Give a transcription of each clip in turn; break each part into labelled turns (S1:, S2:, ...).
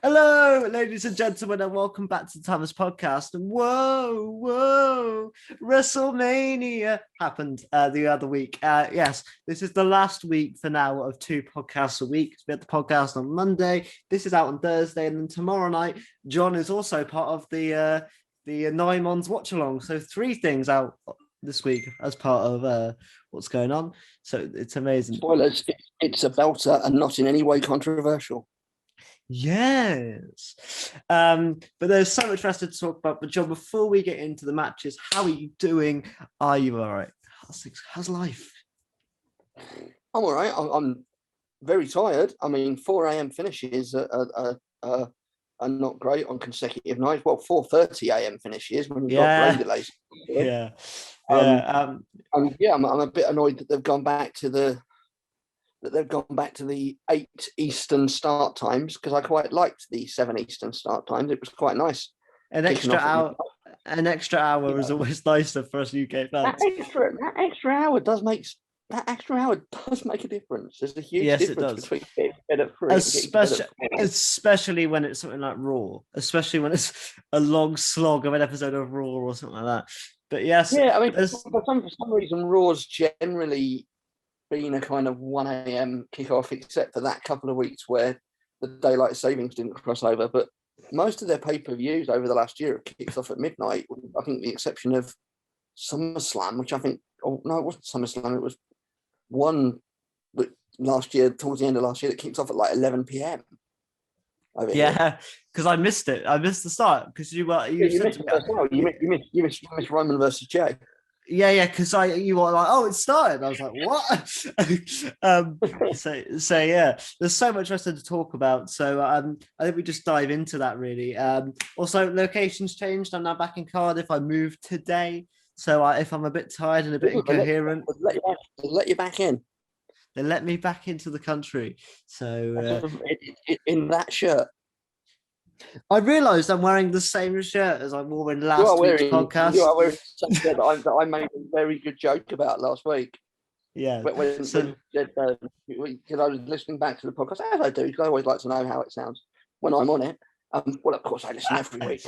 S1: Hello, ladies and gentlemen, and welcome back to the Thomas Podcast. And whoa, WrestleMania happened the other week. Yes, this is the last week for now of 2 podcasts a week. We had the podcast on Monday. This is out on Thursday, and then tomorrow night, John is also part of the Nine Mons Watch Along. So 3 things out this week as part of what's going on. So it's amazing.
S2: Spoilers, it's a belter and not in any way controversial.
S1: Yes. But there's so much wrestling to talk about. But John, before we get into the matches, how are you doing? Are you all right? How's life?
S2: I'm all right. I'm very tired. I mean, 4 a.m. finishes are not great on consecutive nights. Well, 4:30 a.m. finishes when you've got rain delays.
S1: Yeah.
S2: I'm a bit annoyed that they've gone back to the 8 Eastern start times, because I quite liked the 7 Eastern start times. It was quite nice.
S1: An extra hour is always nicer for us UK fans.
S2: That extra hour does make a difference. There's a huge difference between getting fed at 3
S1: especially when it's something like Raw, especially when it's a long slog of an episode of Raw or something like that. But yes,
S2: yeah, I mean, for some reason, Raw's generally been a kind of 1 a.m. kickoff, except for that couple of weeks where the daylight savings didn't cross over. But most of their pay-per-views over the last year have kicked off at midnight. I think the exception of SummerSlam, which I think, oh no, it wasn't SummerSlam. It was one last year, towards the end of last year, that kicked off at like 11 p.m.
S1: Yeah, because I missed it. I missed the start because you
S2: missed Roman versus Jay.
S1: Yeah, because you were like, oh, it started. I was like, what? So yeah, there's so much wrestling to talk about. So I think we just dive into that really. Also, locations changed. I'm now back in Cardiff. I moved today, so if I'm a bit tired and a bit incoherent,
S2: let you back in.
S1: They let me back into the country. So
S2: in that shirt.
S1: I realised I'm wearing the same shirt as I wore in last week's podcast.
S2: You are wearing something that I made a very good joke about last week.
S1: Yeah.
S2: Because I was listening back to the podcast, as I do, because I always like to know how it sounds when I'm on it. Well, of course, I listen every week.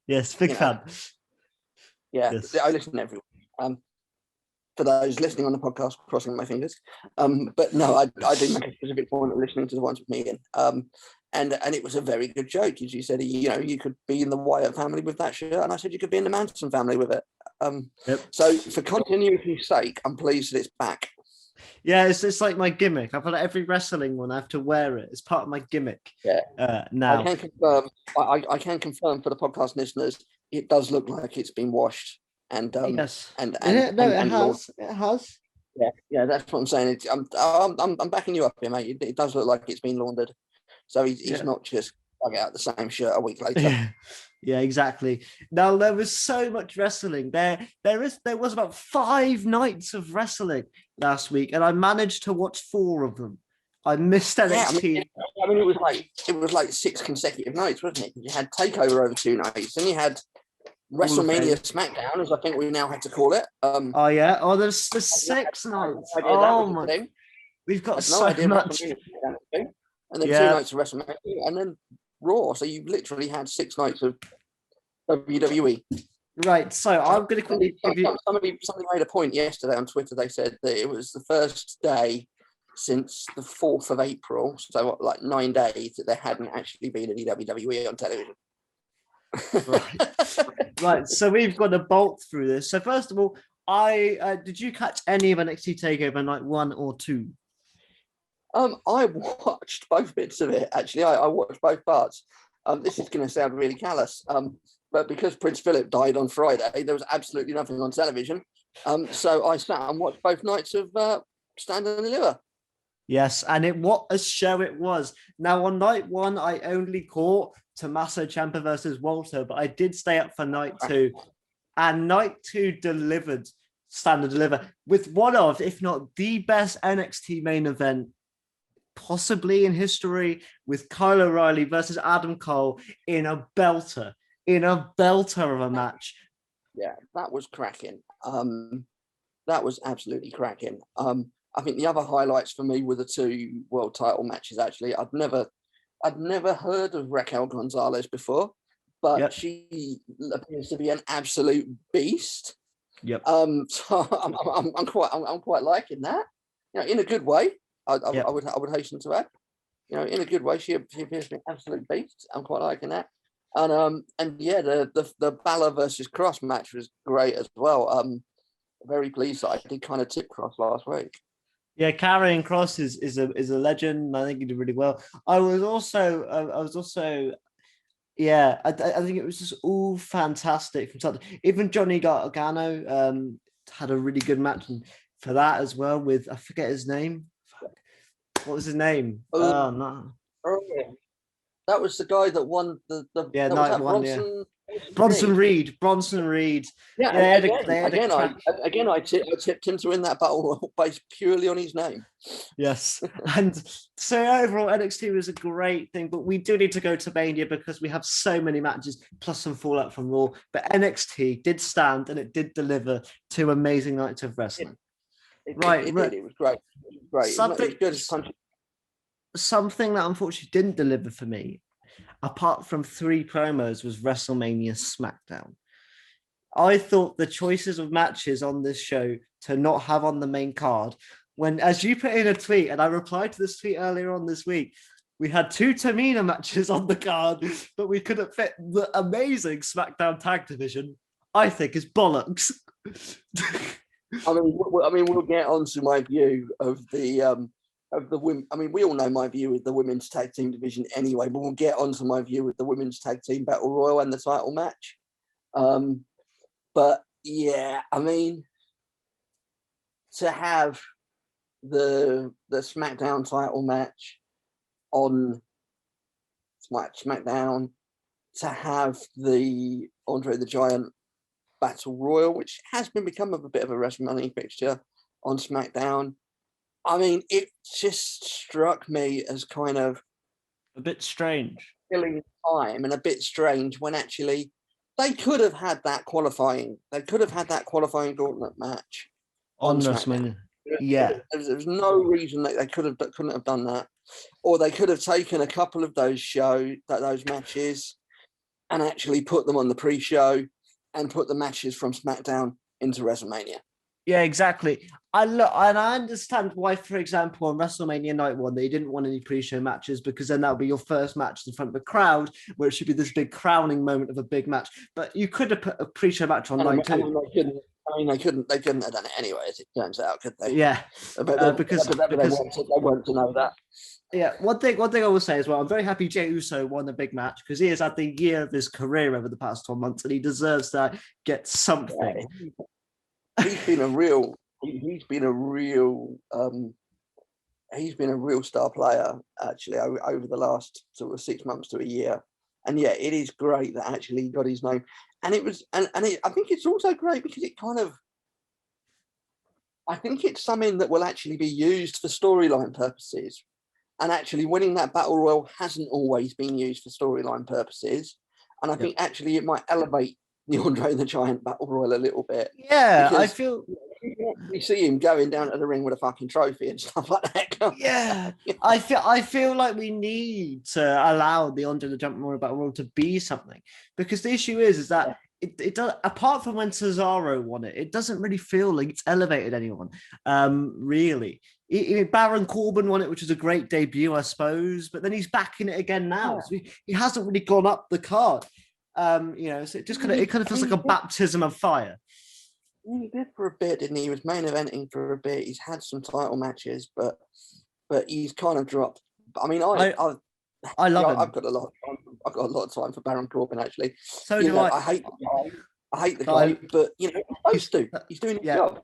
S1: Yes, big fan.
S2: Yeah, yes. I listen every week. For those listening on the podcast, crossing my fingers. But no, I do make a specific point of listening to the ones with me in. And it was a very good joke. As you said, you could be in the Wyatt family with that shirt, and I said you could be in the Manson family with it. So for continuity's sake, I'm pleased that it's back.
S1: Yeah, it's like my gimmick. I've got every wrestling one. I have to wear it. It's part of my gimmick.
S2: Yeah.
S1: Now
S2: I can confirm. I can confirm for the podcast listeners, it does look like it's been washed. And
S1: yes,
S2: it has. Yeah, that's what I'm saying. I'm backing you up here, mate. It does look like it's been laundered. So he's not just dug out the same shirt a week later.
S1: Yeah, exactly. Now there was so much wrestling. There was about 5 nights of wrestling last week, and I managed to watch 4 of them. I missed NXT.
S2: Yeah, I mean, it was like 6 consecutive nights, wasn't it? You had Takeover over 2 nights, then you had WrestleMania SmackDown, as I think we now have to call it.
S1: There's 6 nights. Oh my! We've got so much.
S2: And then 2 nights of WrestleMania, and then Raw. So you've literally had 6 nights of WWE.
S1: Right. So I'm going to quickly give you.
S2: Somebody made a point yesterday on Twitter. They said that it was the first day since the 4th of April, so like 9 days, that there hadn't actually been any WWE on television.
S1: Right. So we've got to bolt through this. So first of all, did you catch any of NXT Takeover night 1 or 2?
S2: I watched both bits of it, actually. I watched both parts. This is going to sound really callous, but because Prince Philip died on Friday, there was absolutely nothing on television. So I sat and watched both nights of Stand and Deliver.
S1: Yes, and what a show it was. Now, on night 1, I only caught Tommaso Ciampa versus Walter, but I did stay up for night 2. And night 2 delivered, Stand and Deliver, with one of, if not the best NXT main event possibly in history, with Kyle O'Reilly versus Adam Cole in a belter of a match.
S2: Yeah, that was cracking. That was absolutely cracking. I think the other highlights for me were the 2 world title matches. Actually, I'd never I'd never heard of Raquel Gonzalez before, but
S1: Yep.
S2: she appears to be an absolute beast.
S1: Yep.
S2: So I'm quite liking that. You know, in a good way. I
S1: Yep.
S2: would hasten to add. You know, in a good way, she appears to be an absolute beast. I'm quite liking that. And yeah, the Balor versus Cross match was great as well. Very pleased that I did kind of tip Cross last week.
S1: Yeah, carrying Cross is a legend. I think he did really well. I was also yeah, I think it was just all fantastic from start. Even Johnny Gargano had a really good match for that as well with, I forget his name. What was his name? Oh no.
S2: Oh, yeah. That was the guy that won the
S1: night one.
S2: Bronson,
S1: Bronson Reed.
S2: Yeah, again, I tipped him to win that battle based purely on his name.
S1: Yes, and so overall NXT was a great thing, but we do need to go to Mania because we have so many matches plus some fallout from Raw. But NXT did stand and it did deliver 2 amazing nights of wrestling.
S2: It did. It was great. It was great.
S1: Something that unfortunately didn't deliver for me, apart from 3 promos, was WrestleMania SmackDown. I thought the choices of matches on this show to not have on the main card, when, as you put in a tweet, and I replied to this tweet earlier on this week, we had 2 Tamina matches on the card, but we couldn't fit the amazing SmackDown tag division, I think is bollocks.
S2: I mean, we'll get onto my view of the women. I mean, we all know my view of the women's tag team division anyway, but we'll get onto my view of the women's tag team battle royal and the title match. But yeah, I mean, to have the SmackDown title match on SmackDown, to have the Andre the Giant battle royal, which has become a bit of a WrestleMania fixture, on SmackDown. I mean, it just struck me as kind of
S1: a bit strange,
S2: killing time, and a bit strange when actually they could have had that qualifying. They could have had that qualifying gauntlet match
S1: on WrestleMania. Yeah,
S2: there's no reason that they couldn't have done that, or they could have taken a couple of those matches and actually put them on the pre-show and put the matches from SmackDown into WrestleMania.
S1: Yeah, exactly. I understand why, for example, on WrestleMania Night 1, they didn't want any pre-show matches, because then that would be your first match in front of the crowd, where it should be this big crowning moment of a big match. But you could have put a pre-show match on Night 2.
S2: They couldn't have done it anyway, as it turns out, could they?
S1: Yeah,
S2: because they weren't to know that.
S1: Yeah, one thing I will say as well, I'm very happy Jey Uso won the big match, because he has had the year of his career over the past 12 months, and he deserves to get something.
S2: Yeah. He's been a real star player actually over the last sort of 6 months to a year. And yeah, it is great that actually he got his name. And it was, I think it's also great because it kind of, I think it's something that will actually be used for storyline purposes. And actually winning that battle royal hasn't always been used for storyline purposes. And I think actually it might elevate the Andre the Giant battle royal a little bit.
S1: Yeah, I feel
S2: we see him going down to the ring with a fucking trophy and stuff like that.
S1: Yeah, I feel like we need to allow the Andre the Giant battle royal to be something, because the issue is that it does, apart from when Cesaro won it, it doesn't really feel like it's elevated anyone. Really. Baron Corbin won it, which was a great debut, I suppose, but then he's back in it again now. So he hasn't really gone up the card. So it just kind of feels like a baptism of fire.
S2: He did for a bit, didn't he? He was main eventing for a bit. He's had some title matches, but he's kind of dropped. I mean, I love him. I've got a lot of time for Baron Corbin, actually.
S1: So do I.
S2: I hate the guy, but he's supposed to. He's doing his job.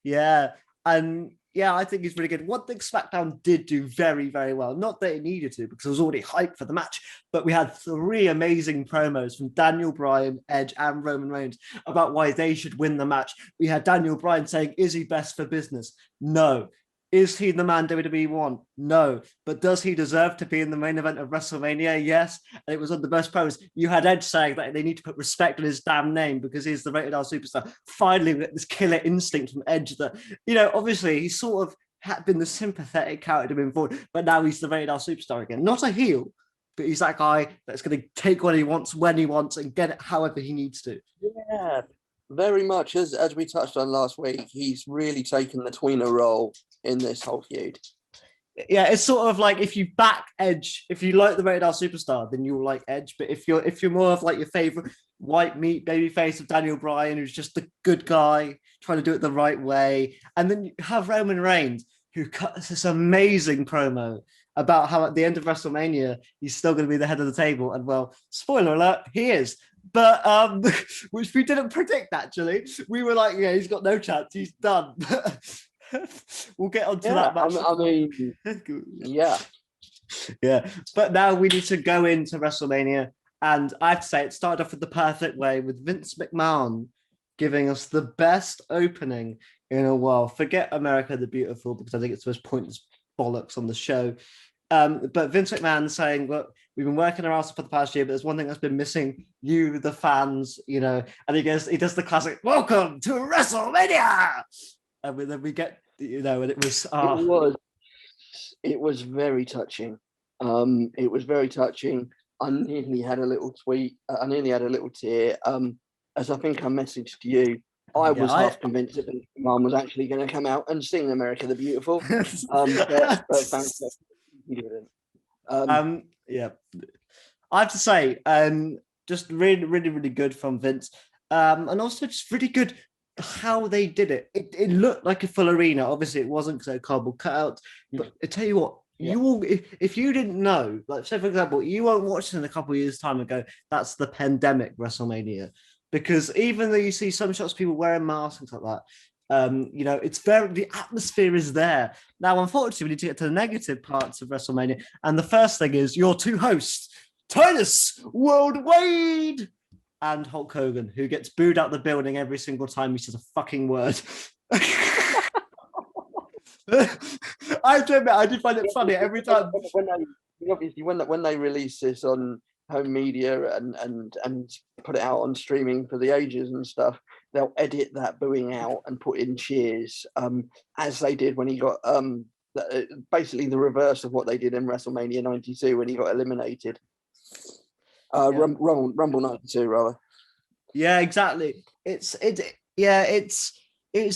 S1: Yeah, and yeah, I think he's really good. One thing SmackDown did do very, very well, not that it needed to, because I was already hyped for the match, but we had 3 amazing promos from Daniel Bryan, Edge, and Roman Reigns about why they should win the match. We had Daniel Bryan saying, is he best for business? No. Is he the man WWE want? No. But does he deserve to be in the main event of WrestleMania? Yes. And it was on the best promos. You had Edge saying that they need to put respect on his damn name because he's the rated R superstar. Finally, we get this killer instinct from Edge that, obviously he sort of had been the sympathetic character moving forward, but now he's the rated R superstar again. Not a heel, but he's that guy that's going to take what he wants when he wants and get it however he needs to.
S2: Yeah, very much. As we touched on last week, he's really taken the tweener role in this whole feud.
S1: Yeah, it's sort of like if you back Edge, if you like the Rated R Superstar, then you'll like Edge. But if you're more of like your favorite white meat babyface of Daniel Bryan, who's just the good guy trying to do it the right way, and then you have Roman Reigns, who cuts this amazing promo about how at the end of WrestleMania he's still going to be the head of the table, and well, spoiler alert, he is. But which we didn't predict actually. We were like, yeah, he's got no chance, he's done. We'll get onto that match.
S2: I mean, yeah.
S1: But now we need to go into WrestleMania, and I have to say it started off with the perfect way with Vince McMahon giving us the best opening in a while. Forget America the Beautiful, because I think it's the most pointless bollocks on the show. But Vince McMahon saying, look, we've been working our ass for the past year, but there's one thing that's been missing, you, the fans, and he does the classic, welcome to WrestleMania. And then we get, and it was...
S2: It was very touching. It was very touching. I nearly had a little tweet. I nearly had a little tear. As I think I messaged you, I was half convinced that Mom was actually going to come out and sing "America the Beautiful." But thanks, he didn't.
S1: I have to say, just really, really, really good from Vince, and also just really good how they did it. It looked like a full arena. Obviously, it wasn't because they're cardboard cutouts. But I tell you what, you all, if you didn't know, like say for example, you won't watch it in a couple of years' time and go, that's the pandemic WrestleMania, because even though you see some shots of people wearing masks and stuff like that, it's the atmosphere is there. Now, unfortunately, we need to get to the negative parts of WrestleMania, and the first thing is your two hosts, Titus Worldwide and Hulk Hogan, who gets booed out the building every single time he says a fucking word. I have to admit, I did find it funny every time.
S2: When they release this on home media and put it out on streaming for the ages and stuff, they'll edit that booing out and put in cheers, as they did when he got basically the reverse of what they did in WrestleMania 92 when he got eliminated. Rumble 92 rather.
S1: Yeah, exactly. It's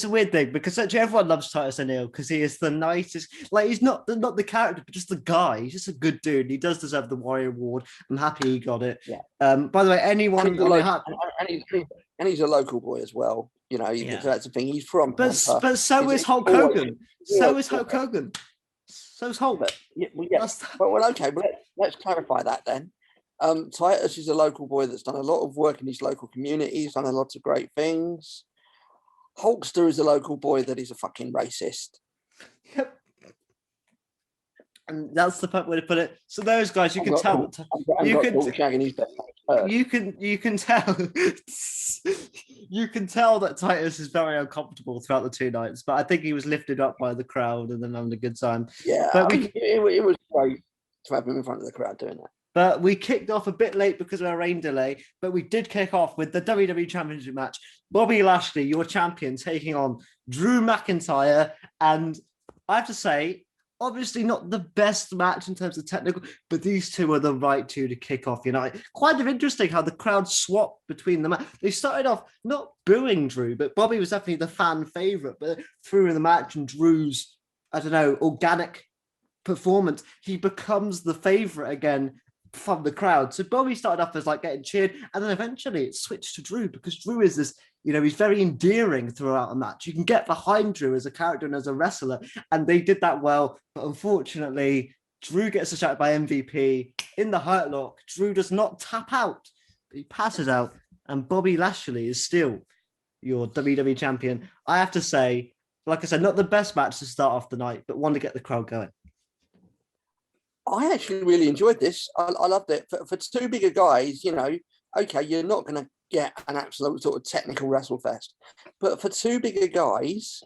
S1: a weird thing because actually everyone loves Titus O'Neil because he is the nicest. Like, he's not the character, but just the guy. He's just a good dude. He does deserve the Warrior Award. I'm happy he got it.
S2: Yeah.
S1: By the way, anyone
S2: and he's a local boy as well. That's the thing. He's from.
S1: But so is Hulk Hogan. So is Hulk Hogan. So is Hulk.
S2: Okay. But let's clarify that then. Titus is a local boy that's done a lot of work in his local community. He's done a lot of great things. Hulkster is a local boy that is a fucking racist.
S1: Yep. And that's the way to put it. So those guys, you can tell that Titus is very uncomfortable throughout the two nights, but I think he was lifted up by the crowd and then having a good time.
S2: Yeah, but it was great to have him in front of the crowd doing that.
S1: But we kicked off a bit late because of our rain delay, but we did kick off with the WWE Championship match. Bobby Lashley, your champion, taking on Drew McIntyre. And I have to say, obviously not the best match in terms of technical, but these two are the right two to kick off. Quite interesting how the crowd swapped between them. They started off not booing Drew, but Bobby was definitely the fan favorite. But through the match and Drew's, organic performance, he becomes the favorite again from the crowd. So Bobby started off as getting cheered, and then eventually it switched to Drew because Drew is this, he's very endearing throughout a match. You can get behind Drew as a character and as a wrestler, and they did that well. But unfortunately, Drew gets a shot by MVP in the Hurt Lock. Drew does not tap out, but he passes out, and Bobby Lashley is still your WWE champion. I have to say, like I said, not the best match to start off the night, but one to get the crowd going.
S2: I actually really enjoyed this. I loved it. For two bigger guys, okay, you're not going to get an absolute sort of technical wrestle fest, but for two bigger guys,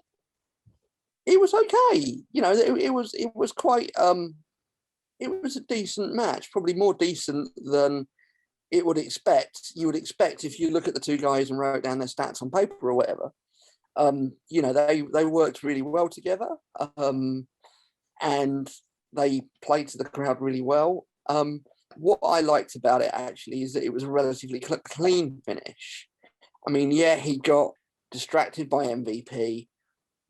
S2: it was okay. It was quite. It was a decent match, probably more decent than you would expect if you look at the two guys and wrote down their stats on paper or whatever. They worked really well together, and they played to the crowd really well. what I liked about it actually is that it was a relatively clean finish. I mean, yeah, he got distracted by MVP,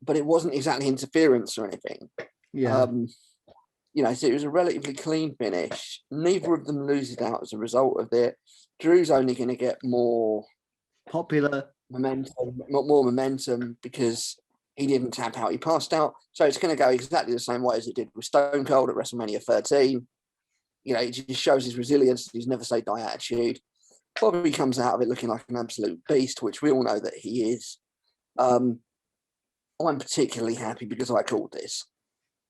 S2: but it wasn't exactly interference or anything.
S1: Yeah.
S2: So it was a relatively clean finish. Neither of them loses out as a result of it. Drew's only going to get more
S1: Popular
S2: momentum because he didn't tap out, he passed out. So it's going to go exactly the same way as it did with Stone Cold at WrestleMania 13. It just shows his resilience, his never say die attitude. Bobby comes out of it looking like an absolute beast, which we all know that he is. I'm particularly happy because I called this.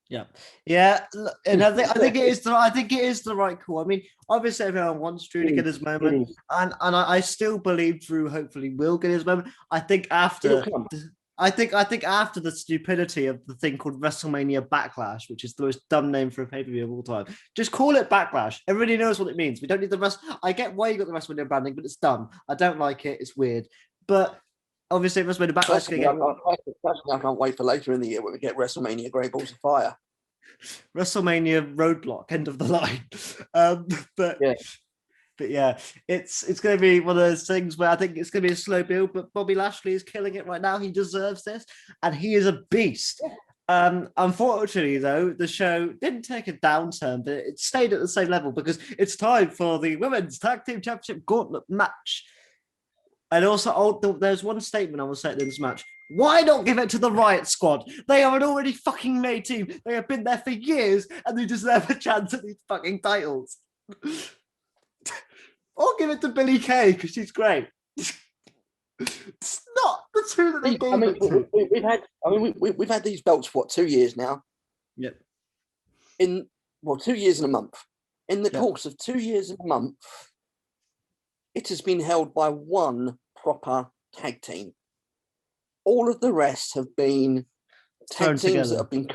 S1: Yeah, and I think it is the right call. I mean, obviously everyone wants Drew to get his moment, and I still believe Drew hopefully will get his moment. I think after the stupidity of the thing called WrestleMania Backlash, which is the most dumb name for a pay-per-view of all time, just call it Backlash. Everybody knows what it means. We don't need the rest. I get why you got the WrestleMania branding, but it's dumb. I don't like it. It's weird, but obviously WrestleMania Backlash.
S2: I can't wait for later in the year when we get WrestleMania Great Balls of Fire.
S1: WrestleMania Roadblock, end of the line. But yeah, it's going to be one of those things where I think it's going to be a slow build, but Bobby Lashley is killing it right now. He deserves this, and he is a beast. Unfortunately, though, the show didn't take a downturn, but it stayed at the same level because it's time for the Women's Tag Team Championship Gauntlet match. And also, there's one statement I will say in this match. Why not give it to the Riot Squad? They are an already fucking made team. They have been there for years, and they deserve a chance at these fucking titles. Or give it to Billie Kay, because she's great. It's not the two that they gave it to.
S2: We've had these belts for 2 years now.
S1: Yep.
S2: 2 years and a month. In the course of 2 years and a month, it has been held by one proper tag team. All of the rest have been tag teams that have been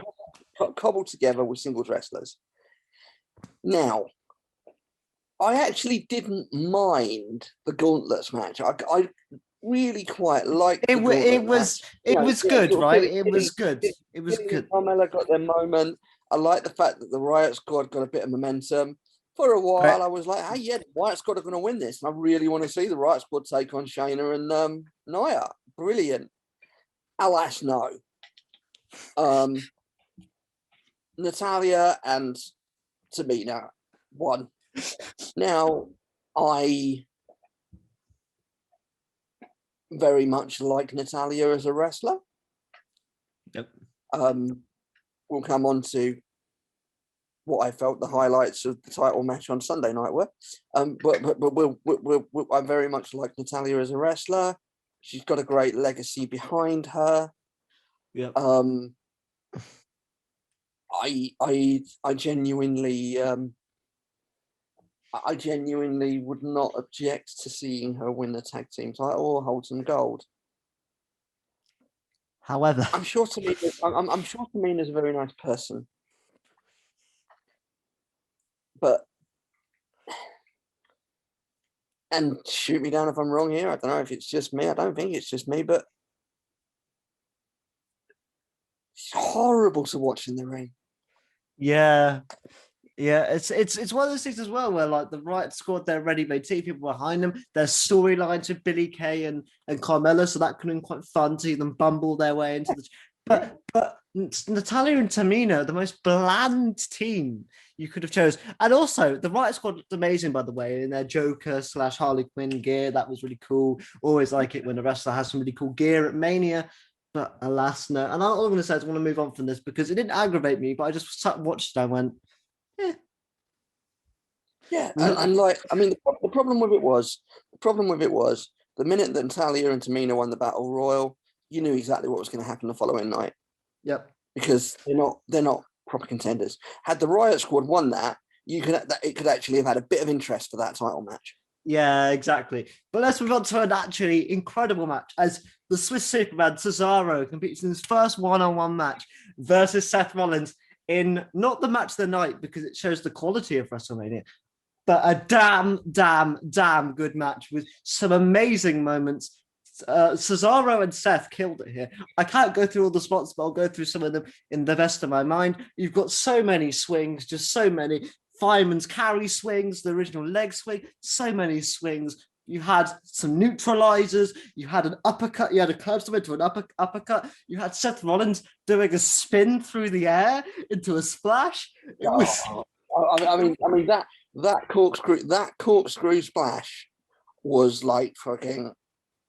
S2: cobbled together with singles wrestlers. Now, I actually didn't mind the Gauntlets match. I really quite liked it. It was
S1: good, right? It was good. It was good.
S2: Carmella got their moment. I like the fact that the Riot Squad got a bit of momentum. For a while, I was like, hey, yeah, the Riot Squad are going to win this. And I really want to see the Riot Squad take on Shayna and Nia. Brilliant. Alas, no. Natalya and Tamina won. Now, I very much like Natalya as a wrestler.
S1: Yep.
S2: We'll come on to what I felt the highlights of the title match on Sunday night were. But I very much like Natalya as a wrestler. She's got a great legacy behind her.
S1: Yeah.
S2: I genuinely would not object to seeing her win the tag team title or hold some gold.
S1: However,
S2: I'm sure Tamina's a very nice person. But, and shoot me down if I'm wrong here. I don't know if it's just me. I don't think it's just me, but it's horrible to watch in the ring.
S1: Yeah, it's one of those things as well where like the Riot Squad, they're ready-made team, people behind them. There's storylines with Billie Kay and Carmella, so that could have been quite fun to see them bumble their way into the. But Natalya and Tamina, the most bland team you could have chose. And also, the Riot Squad looked amazing, by the way, in their Joker / Harley Quinn gear. That was really cool. Always like it when a wrestler has some really cool gear at Mania. But alas, no. And all I'm going to say is I want to move on from this because it didn't aggravate me, but I just sat and watched it and I went,
S2: Yeah, and like, I mean, the problem with it was the minute that Natalya and Tamina won the Battle Royal, you knew exactly what was going to happen the following night.
S1: Yep.
S2: Because they're not proper contenders. Had the Riot Squad won that, it could actually have had a bit of interest for that title match.
S1: Yeah, exactly. But let's move on to an actually incredible match as the Swiss Superman Cesaro competes in his first one-on-one match versus Seth Rollins in not the match of the night because it shows the quality of WrestleMania, but a damn good match with some amazing moments. Cesaro and Seth killed it here. I can't go through all the spots, but I'll go through some of them in the best of my mind. You've got so many swings, just so many. fireman's carry swings, the original leg swing, so many swings. You had some neutralizers. You had an uppercut. You had a curve slam into an uppercut. You had Seth Rollins doing a spin through the air into a splash. It was.
S2: I mean that corkscrew splash was like fucking.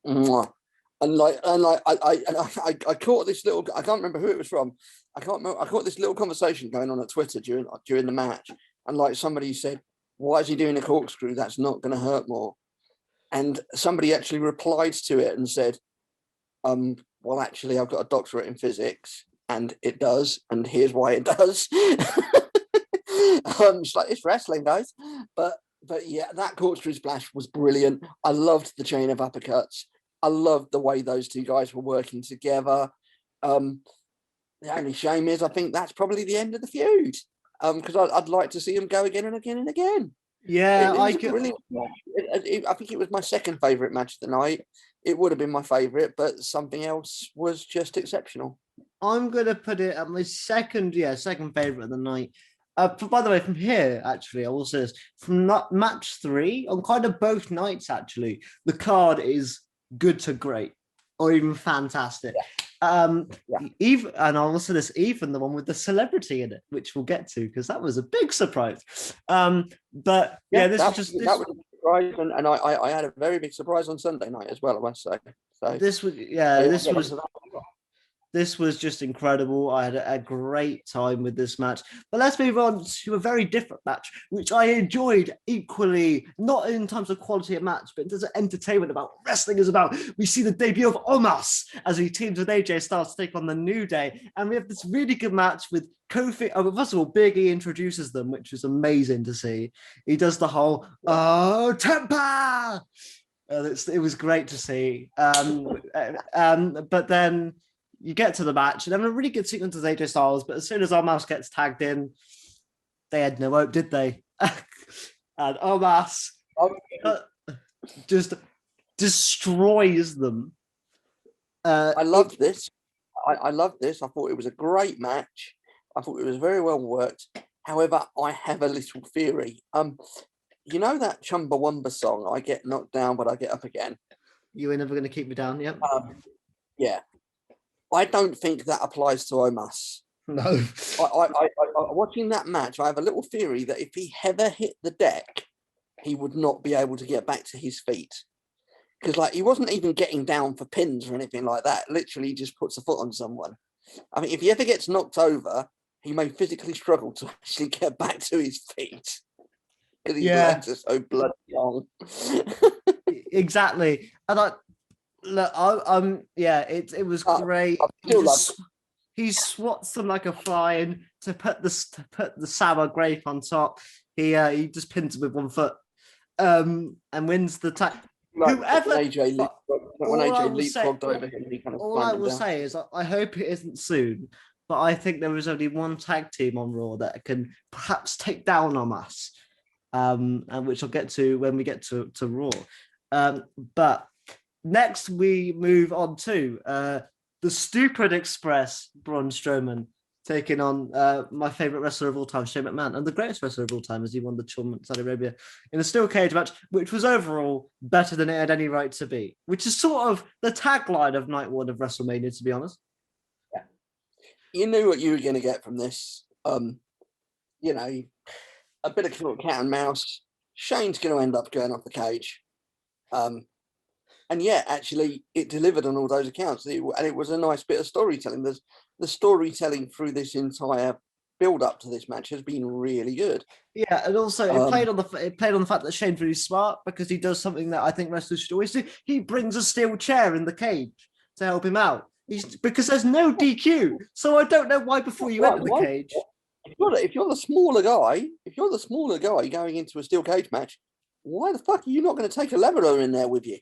S2: Mwah. And I caught this little. I can't remember who it was from. I can't remember. I caught this little conversation going on at Twitter during the match, and like somebody said, "Why is he doing a corkscrew? That's not going to hurt more." And somebody actually replied to it and said, well, actually, I've got a doctorate in physics, and it does, and here's why it does." It's like, it's wrestling, guys. But yeah, that corkscrew splash was brilliant. I loved the chain of uppercuts. I loved the way those two guys were working together. The only shame is I think that's probably the end of the feud, because I'd like to see them go again and again and again.
S1: Yeah,
S2: I think it was my second favourite match of the night. It would have been my favourite, but something else was just exceptional.
S1: I'm gonna put it at my second favourite of the night. By the way, from here, actually, I will say this, from match 3 on kind of both nights. Actually, the card is good to great, or even fantastic. Even, and I'll also this even the one with the celebrity in it, which we'll get to because that was a big surprise. But yeah, that was a surprise, and
S2: I had a very big surprise on Sunday night as well, I must say. So
S1: this was just incredible. I had a great time with this match. But let's move on to a very different match, which I enjoyed equally, not in terms of quality of match, but in terms of entertainment, about wrestling is about. We see the debut of Omos as he teams with AJ Styles to take on the New Day. And we have this really good match with Kofi. First of all, Big E introduces them, which was amazing to see. He does the whole, temper! It was great to see. But then you get to the match, and then a really good sequence of AJ Styles, but as soon as Omos gets tagged in, they had no hope, did they? And Omos just destroys them.
S2: I loved this. I loved this. I thought it was a great match. I thought it was very well worked. However, I have a little theory. You know that Chumbawamba song, I get knocked down, but I get up again?
S1: You ain't never going to keep me down, yep.
S2: Yeah. I don't think that applies to Omos.
S1: No.
S2: I watching that match, I have a little theory that if he ever hit the deck, he would not be able to get back to his feet. Because like he wasn't even getting down for pins or anything like that. Literally just puts a foot on someone. I mean, if he ever gets knocked over, he may physically struggle to actually get back to his feet. Because his legs are so bloody long.
S1: Exactly. And it was great. He swats them like a fly, and to put the sour grape on top, he just pins him with one foot, and wins the tag.
S2: When AJ leapfrogged over him, he kind of.
S1: All I will say is, I hope it isn't soon, but I think there is only one tag team on Raw that can perhaps take down on us, and which I'll get to when we get to Raw. But next we move on to the Stupid Express, Braun Strowman, taking on my favorite wrestler of all time, Shane McMahon, and the greatest wrestler of all time, as he won the tournament in Saudi Arabia in a steel cage match, which was overall better than it had any right to be, which is sort of the tagline of night one of WrestleMania, to be honest.
S2: Yeah. You knew what you were going to get from this. You know, a bit of cat and mouse. Shane's going to end up going off the cage. And yeah, actually, it delivered on all those accounts. And it was a nice bit of storytelling. The storytelling through this entire build-up to this match has been really good.
S1: Yeah, and also it played on the fact that Shane's really smart, because he does something that I think wrestlers should always do. He brings a steel chair in the cage to help him out. Because there's no DQ, so I don't know why before you enter the cage.
S2: If you're the smaller guy going into a steel cage match, why the fuck are you not going to take a leveler in there with you?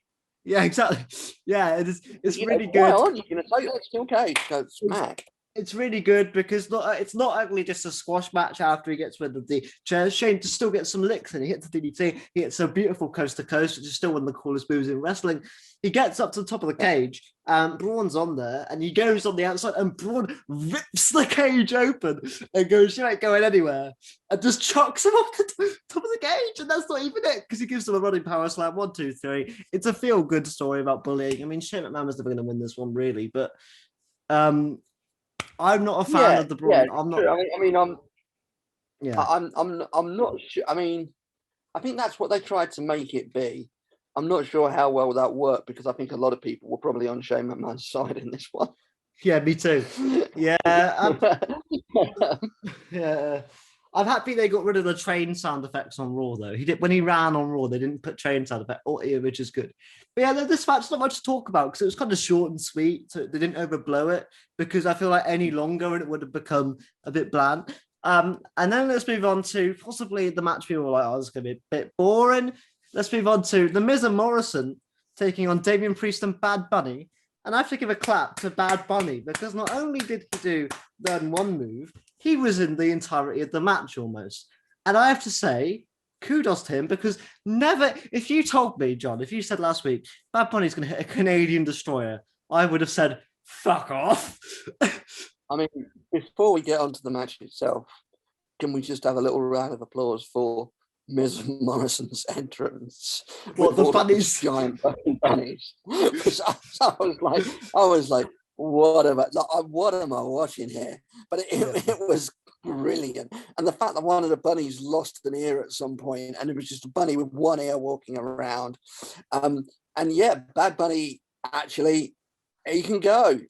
S1: Yeah, exactly. Yeah, it's really good.
S2: Why aren't you going to take that steel cage? Go smack.
S1: It's really good because it's not only just a squash match after he gets rid of the chair. Shane just still gets some licks and he hits the DDT. He hits a beautiful coast to coast, which is still one of the coolest moves in wrestling. He gets up to the top of the cage. Braun's on there and he goes on the outside and Braun rips the cage open and goes, "You ain't going anywhere," and just chucks him off the top of the cage. And that's not even it because he gives him a running power slam. 1, 2, 3. It's a feel good story about bullying. I mean, Shane McMahon was never going to win this one, really, but I'm not a fan of the Braun. I'm not.
S2: True. I mean,
S1: Yeah.
S2: I'm not sure. I mean, I think that's what they tried to make it be. I'm not sure how well that worked because I think a lot of people were probably on Shane McMahon's side in this one.
S1: Yeah, me too. Yeah. Yeah. I'm happy they got rid of the train sound effects on Raw, though. He did when he ran on Raw, they didn't put train sound effect, which is good. But yeah, this match's not much to talk about because it was kind of short and sweet, so they didn't overblow it. Because I feel like any longer and it would have become a bit bland. And then let's move on to possibly the match people were like, "Oh, this is going to be a bit boring." Let's move on to The Miz and Morrison taking on Damian Priest and Bad Bunny. And I have to give a clap to Bad Bunny because not only did he do then one move, he was in the entirety of the match almost. And I have to say, kudos to him because if you told me, John, if you said last week, Bad Bunny's going to hit a Canadian destroyer, I would have said, fuck off.
S2: I mean, before we get onto the match itself, can we just have a little round of applause for Miz Morrison's entrance?
S1: What, the bunnies?
S2: Giant bunnies. Because I was like, what am I watching here? But it was brilliant. And the fact that one of the bunnies lost an ear at some point, and it was just a bunny with one ear walking around. And yeah, Bad Bunny, actually, he can go.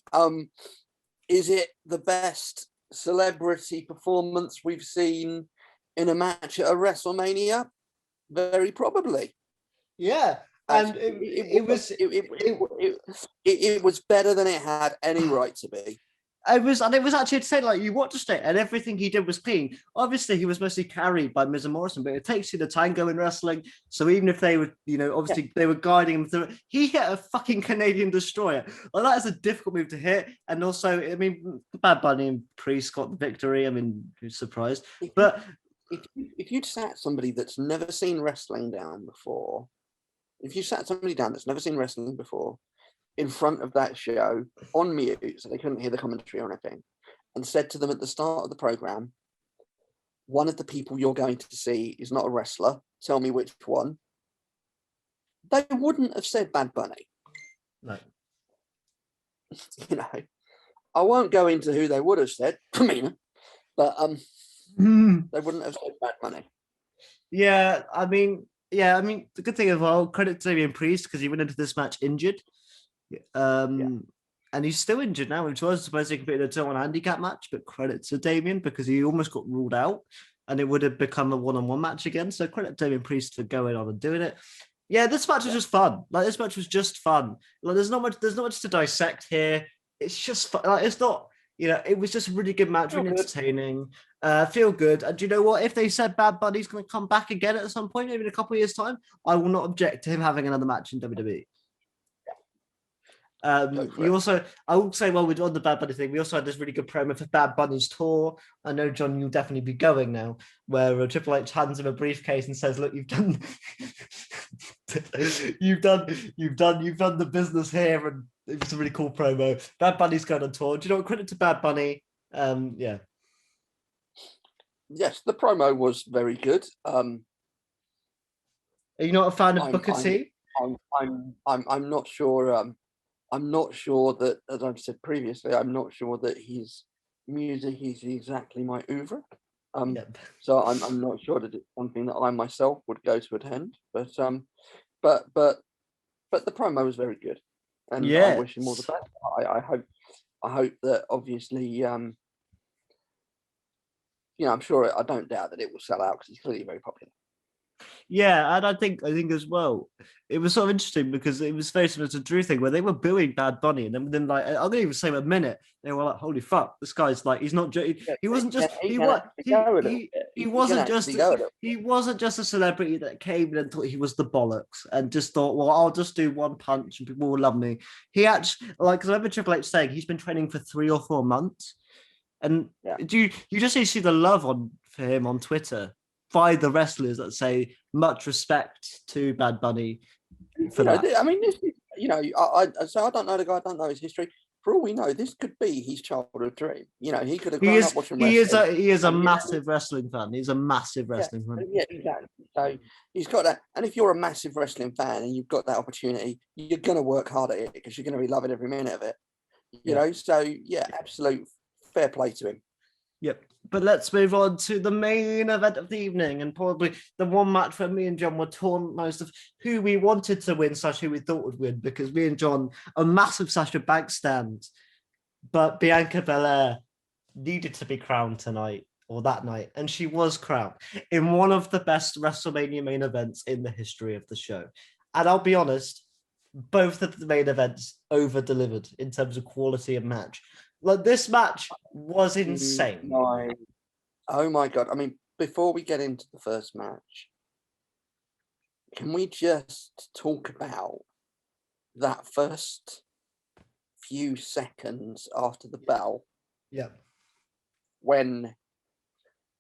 S2: Is it the best celebrity performance we've seen in a match at a WrestleMania? Very probably.
S1: Yeah. And it
S2: was better than it had any right to be.
S1: It was actually insane. Like, you watched it, and everything he did was clean. Obviously, he was mostly carried by Miz and Morrison, but it takes you the tango in wrestling. So even if they were, obviously they were guiding him through it, he hit a fucking Canadian destroyer. Like, that is a difficult move to hit. And also, I mean, Bad Bunny and Priest got the victory. I mean, who's surprised? But
S2: if you'd sat somebody that's never seen wrestling down before, if you sat somebody down that's never seen wrestling before, in front of that show on mute so they couldn't hear the commentary or anything, and said to them at the start of the program, one of the people you're going to see is not a wrestler, tell me which one, they wouldn't have said Bad Bunny.
S1: No.
S2: I won't go into who they would have said, Pamina, but they wouldn't have said Bad Bunny.
S1: Yeah, I mean, the good thing as well, credit to Damian Priest because he went into this match injured. And he's still injured now, which was supposed to compete in a 2-1 handicap match, but credit to Damian because he almost got ruled out and it would have become a 1-on-1 match again. So credit to Damian Priest for going on and doing it. Yeah, this match was just fun. Like, this match was just fun. Like, there's not much to dissect here. It's just fun. Like, it's not, it was just a really good match, really entertaining. Feel good. And do you know what? If they said Bad Bunny's going to come back again at some point, maybe in a couple of years' time, I will not object to him having another match in WWE. I will say, while we're on the Bad Bunny thing, we also had this really good promo for Bad Bunny's tour. I know, John, you'll definitely be going now, where Triple H hands him a briefcase and says, "Look, you've done the business here," and it was a really cool promo. Bad Bunny's going on tour. Do you know what? Credit to Bad Bunny. Yeah.
S2: Yes, the promo was very good.
S1: Are you not a fan of Booker T?
S2: I'm not sure. I'm not sure that, as I've said previously, I'm not sure that his music is exactly my oeuvre. So I'm not sure that it's something that I myself would go to attend. But the promo was very good, and I wish him all the best. I hope that obviously, I'm sure, I don't doubt that it will sell out because he's clearly very popular.
S1: Yeah, and I think as well, it was sort of interesting because it was very similar to Drew thing where they were booing Bad Bunny, and then like I'm gonna even say a minute, they were like, "Holy fuck, this guy's like he's not
S2: Yeah,
S1: he wasn't just
S2: he can actually go a little bit. He can actually go a little
S1: he wasn't just a celebrity that came in and thought he was the bollocks and just thought, well, I'll just do one punch and people will love me. He actually like because I remember Triple H saying he's been training for 3 or 4 months, and
S2: Yeah.
S1: you just need to see the love on for him on Twitter by the wrestlers that say much respect to Bad Bunny for that.
S2: I mean, this is, so I don't know the guy, I don't know his history. For all we know, this could be his childhood dream. He could have grown up watching wrestling.
S1: He is a massive wrestling fan. He's a massive wrestling fan.
S2: Yeah, exactly. So he's got that. And if you're a massive wrestling fan and you've got that opportunity, you're going to work hard at it because you're going to be loving every minute of it. So yeah, absolute fair play to him.
S1: Yep. But let's move on to the main event of the evening, and probably the one match where me and John were torn most of who we wanted to win, slash who we thought would win, because me and John are massive Sasha Banks stands, but Bianca Belair needed to be crowned tonight or that night, and she was crowned in one of the best WrestleMania main events in the history of the show. And I'll be honest, both of the main events over-delivered in terms of quality of match. Like, this match was insane.
S2: Oh my God. I mean, before we get into the first match, can we just talk about that first few seconds after the bell?
S1: Yeah.
S2: When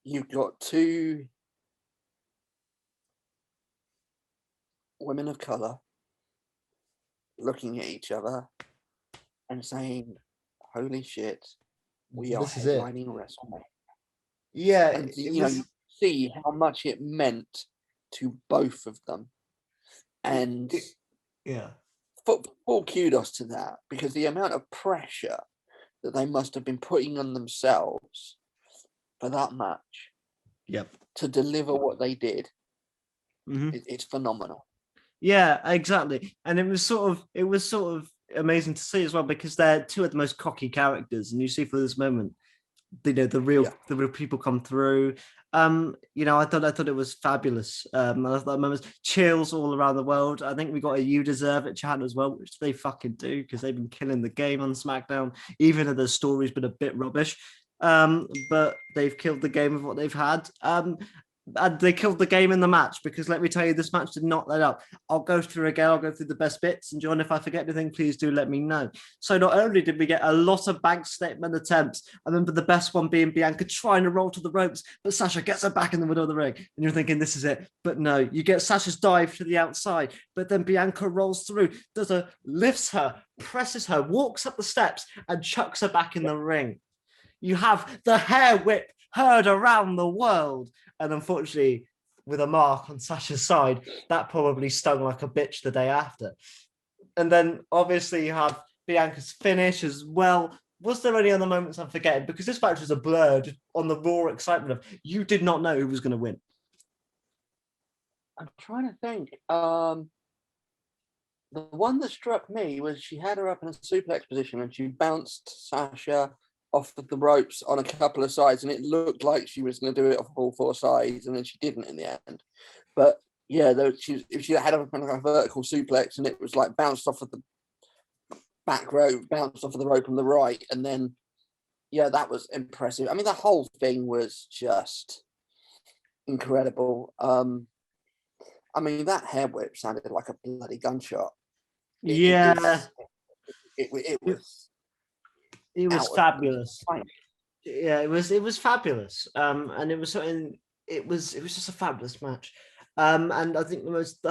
S2: you've got two women of color looking at each other and saying, "Holy shit, we are headlining WrestleMania."
S1: Yeah,
S2: and you see how much it meant to both of them, and full kudos to that, because the amount of pressure that they must have been putting on themselves for that match, to deliver what they did, it's phenomenal.
S1: Yeah, exactly, and it was sort of amazing to see as well, because they're two of the most cocky characters, and you see for this moment, the real people come through. I thought it was fabulous. I thought moments, chills all around the world. I think we got a "You Deserve It" chant as well, which they fucking do, because they've been killing the game on SmackDown, even though the story's been a bit rubbish. But they've killed the game of what they've had. And they killed the game in the match, because let me tell you, this match did not let up. I'll go through the best bits, and John, if I forget anything, please do let me know. So not only did we get a lot of bank statement attempts, I remember the best one being Bianca trying to roll to the ropes, but Sasha gets her back in the middle of the ring, and you're thinking, this is it. But no, you get Sasha's dive to the outside, but then Bianca rolls through, lifts her, presses her, walks up the steps, and chucks her back in the ring. You have the hair whip heard around the world. And unfortunately, with a mark on Sasha's side, that probably stung like a bitch the day after. And then obviously you have Bianca's finish as well. Was there any other moments I'm forgetting? Because this match was a blur on the raw excitement of you did not know who was going to win.
S2: I'm trying to think. The one that struck me was she had her up in a suplex position and she bounced Sasha off of the ropes on a couple of sides, and it looked like she was going to do it off all four sides, and then she didn't in the end. But yeah, she had a vertical suplex, and it was like bounced off of the back rope, bounced off of the rope on the right, and then that was impressive. I mean, the whole thing was just incredible. I mean, that hair whip sounded like a bloody gunshot.
S1: It was fabulous. Yeah, it was fabulous. And it was something. It was just a fabulous match. And I think the most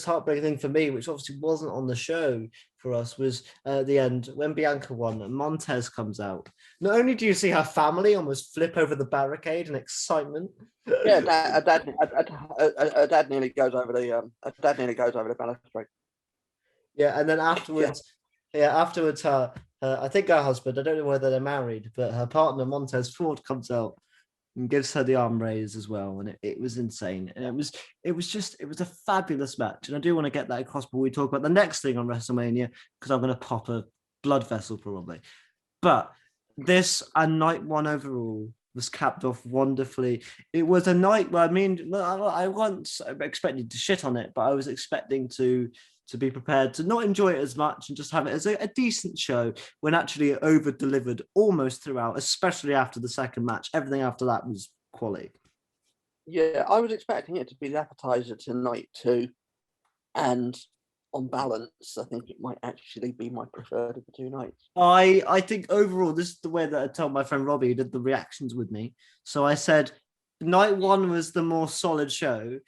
S1: heartbreaking thing for me, which obviously wasn't on the show for us, was the end when Bianca won and Montez comes out. Not only do you see her family almost flip over the barricade in excitement.
S2: Yeah, dad nearly goes over the balustrade.
S1: Yeah, and then afterwards, her I think her husband, I don't know whether they're married, but her partner Montez Ford comes out and gives her the arm raise as well, and it was insane. And it was a fabulous match, and I do want to get that across before we talk about the next thing on WrestleMania, because I'm going to pop a blood vessel probably. But this, and night one overall, was capped off wonderfully. It was a night where, I mean, I once expected to shit on it, but I was expecting to be prepared to not enjoy it as much and just have it as a decent show, when actually it over delivered almost throughout, especially after the second match. Everything after that was quality.
S2: Yeah, I was expecting it to be the appetizer tonight too, and on balance, I think it might actually be my preferred of the two nights.
S1: I think overall, this is the way that I told my friend Robbie, who did the reactions with me. So I said, night one was the more solid show,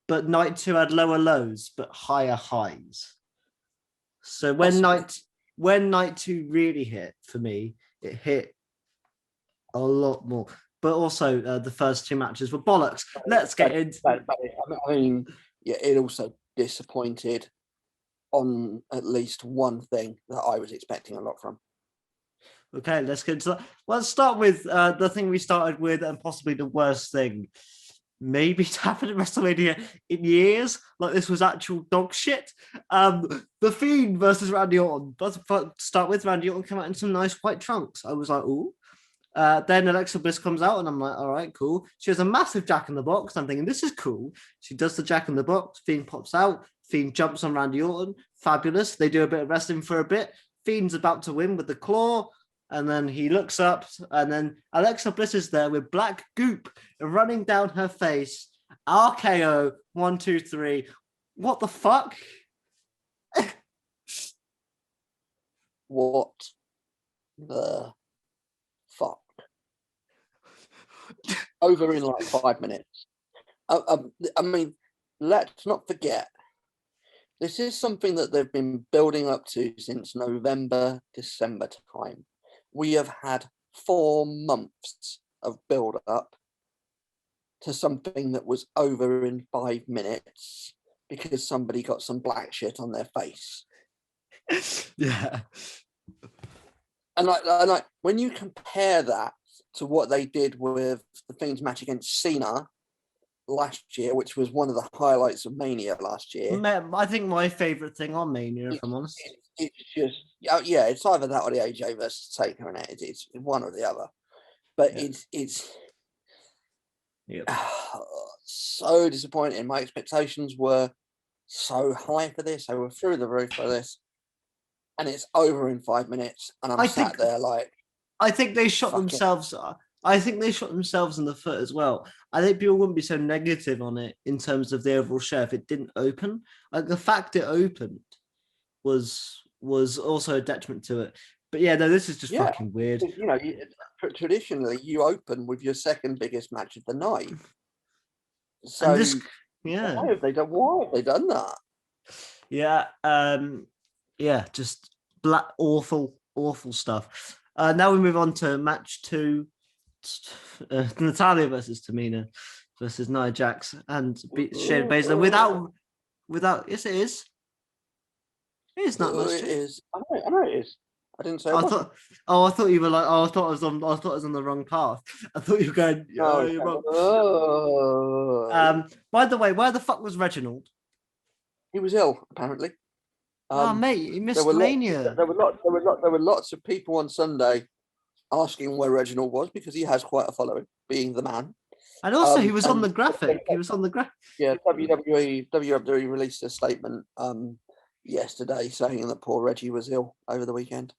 S1: but night two had lower lows but higher highs. So when night two really hit for me, it hit a lot more. But also the first two matches were bollocks. Let's get into.
S2: I mean, yeah, it also disappointed on at least one thing that I was expecting a lot from.
S1: Okay, let's get into that. Let's start with the thing we started with, and possibly the worst thing maybe to happen at WrestleMania in years. Like, this was actual dog shit. The Fiend versus Randy Orton. Let's start with Randy Orton came out in some nice white trunks. I was like, ooh. Then Alexa Bliss comes out, and I'm like, all right, cool. She has a massive Jack in the Box. I'm thinking, this is cool. She does the Jack in the Box. Fiend pops out. Fiend jumps on Randy Orton. Fabulous. They do a bit of wrestling for a bit. Fiend's about to win with the claw. And then he looks up, and then Alexa Bliss is there with black goop running down her face. RKO, 1, 2, 3. What the fuck?
S2: What the fuck? Over in like 5 minutes. I mean, let's not forget, this is something that they've been building up to since November, December time. We have had 4 months of build-up to something that was over in 5 minutes because somebody got some black shit on their face.
S1: Yeah.
S2: And like when you compare that to what they did with the Fiend's match against Cena last year, which was one of the highlights of Mania last year.
S1: I think my favourite thing on Mania, if I'm honest.
S2: It's just, yeah, it's either that or the AJ versus Taker, and it's one or the other. But
S1: yeah.
S2: it's
S1: yep.
S2: So disappointing. My expectations were so high for this. They were through the roof for this. And it's over in 5 minutes, and I think there like,
S1: I think they shot themselves. I think they shot themselves in the foot as well. I think people wouldn't be so negative on it in terms of the overall show if it didn't open. Like, the fact it opened was also a detriment to it. But yeah, no, this is just fucking weird.
S2: You know, traditionally you open with your second biggest match of the night. So why have they done that?
S1: Yeah, yeah, just awful
S2: stuff.
S1: Now we move on to match 2, Natalya versus Tamina versus Nia Jax and Shayna Baszler without. Yes, it is. It is not much.
S2: It is. I know it is. I didn't say. I
S1: thought you were like. Oh, I thought I was on the wrong path. I thought you were going. Oh, you're wrong. By the way, where the fuck was Reginald?
S2: He was ill, apparently.
S1: Mate, he missed Mania.
S2: There were lots of people on Sunday asking where Reginald was, because he has quite a following, being the man.
S1: And also, he was on the graphic. He was on the graphic.
S2: Yeah, WWE released a statement yesterday saying that poor Reggie was ill over the weekend.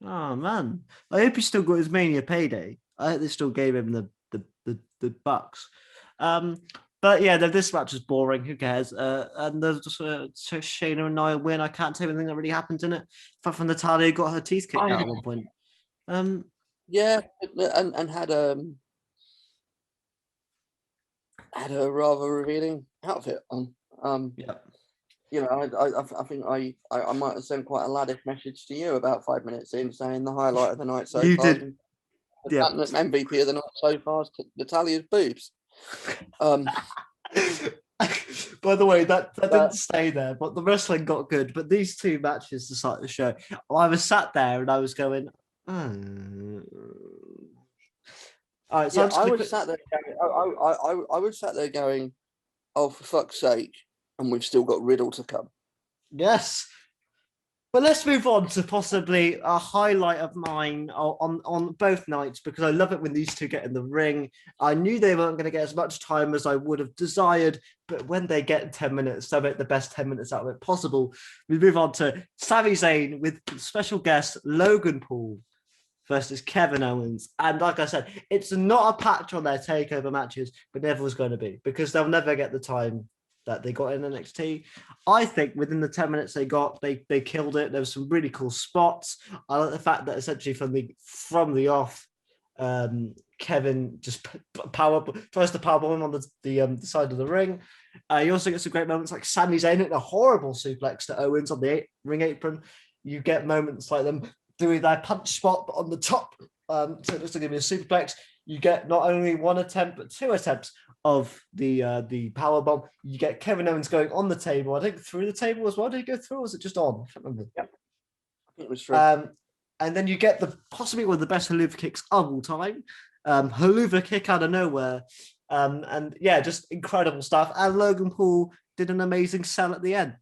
S1: Oh man, I hope he still got his Mania payday. I hope they still gave him the bucks. But yeah, this match is boring. Who cares? And there's just Shayna and Nia win. I can't tell you anything that really happened in it. Apart from Natalya got her teeth kicked out at one point.
S2: Yeah, and had a rather revealing outfit on.
S1: Yeah.
S2: You know, I think I might have sent quite a laddish message to you about 5 minutes in, saying the highlight of the night so far.
S1: Did. Yeah.
S2: MVP of the night so far is Natalya's boobs.
S1: By the way, that didn't stay there, but the wrestling got good. But these 2 matches to start the show, I was sat there and I was going, All right, so
S2: I was sat there going, oh, for fuck's sake, and we've still got Riddle to come.
S1: Yes. But let's move on to possibly a highlight of mine on both nights, because I love it when these two get in the ring. I knew they weren't going to get as much time as I would have desired, but when they get 10 minutes, they make the best 10 minutes out of it possible. We move on to Sami Zayn with special guest Logan Paul versus Kevin Owens. And like I said, it's not a patch on their takeover matches, but never was going to be, because they'll never get the time that they got in NXT. I think within the 10 minutes they got, they killed it. There was some really cool spots. I like the fact that essentially from the off, Kevin just tries to powerbomb him on the side of the ring. You also get some great moments like Sami Zayn hitting a horrible suplex to Owens on the ring apron. You get moments like them doing their punch spot on the top, so just to give you a superplex. You get not only one attempt but two attempts of the power bomb. You get Kevin Owens going on the table. I think through the table as well. Did he go through, or was it just on? I can't remember.
S2: Yep. I think it was through.
S1: And then you get possibly one of the best haluva kicks of all time. Haluva kick out of nowhere. And yeah, just incredible stuff. And Logan Paul did an amazing sell at the end.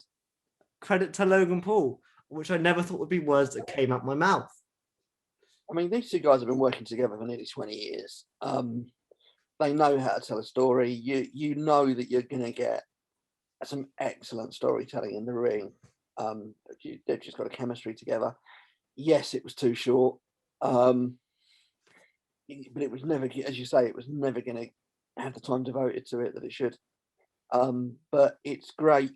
S1: Credit to Logan Paul, which I never thought would be words that came out my mouth.
S2: I mean, these two guys have been working together for nearly 20 years. They know how to tell a story. You know that you're going to get some excellent storytelling in the ring. They've just got a chemistry together. Yes, it was too short, but it was never, as you say, it was never going to have the time devoted to it that it should. But it's great.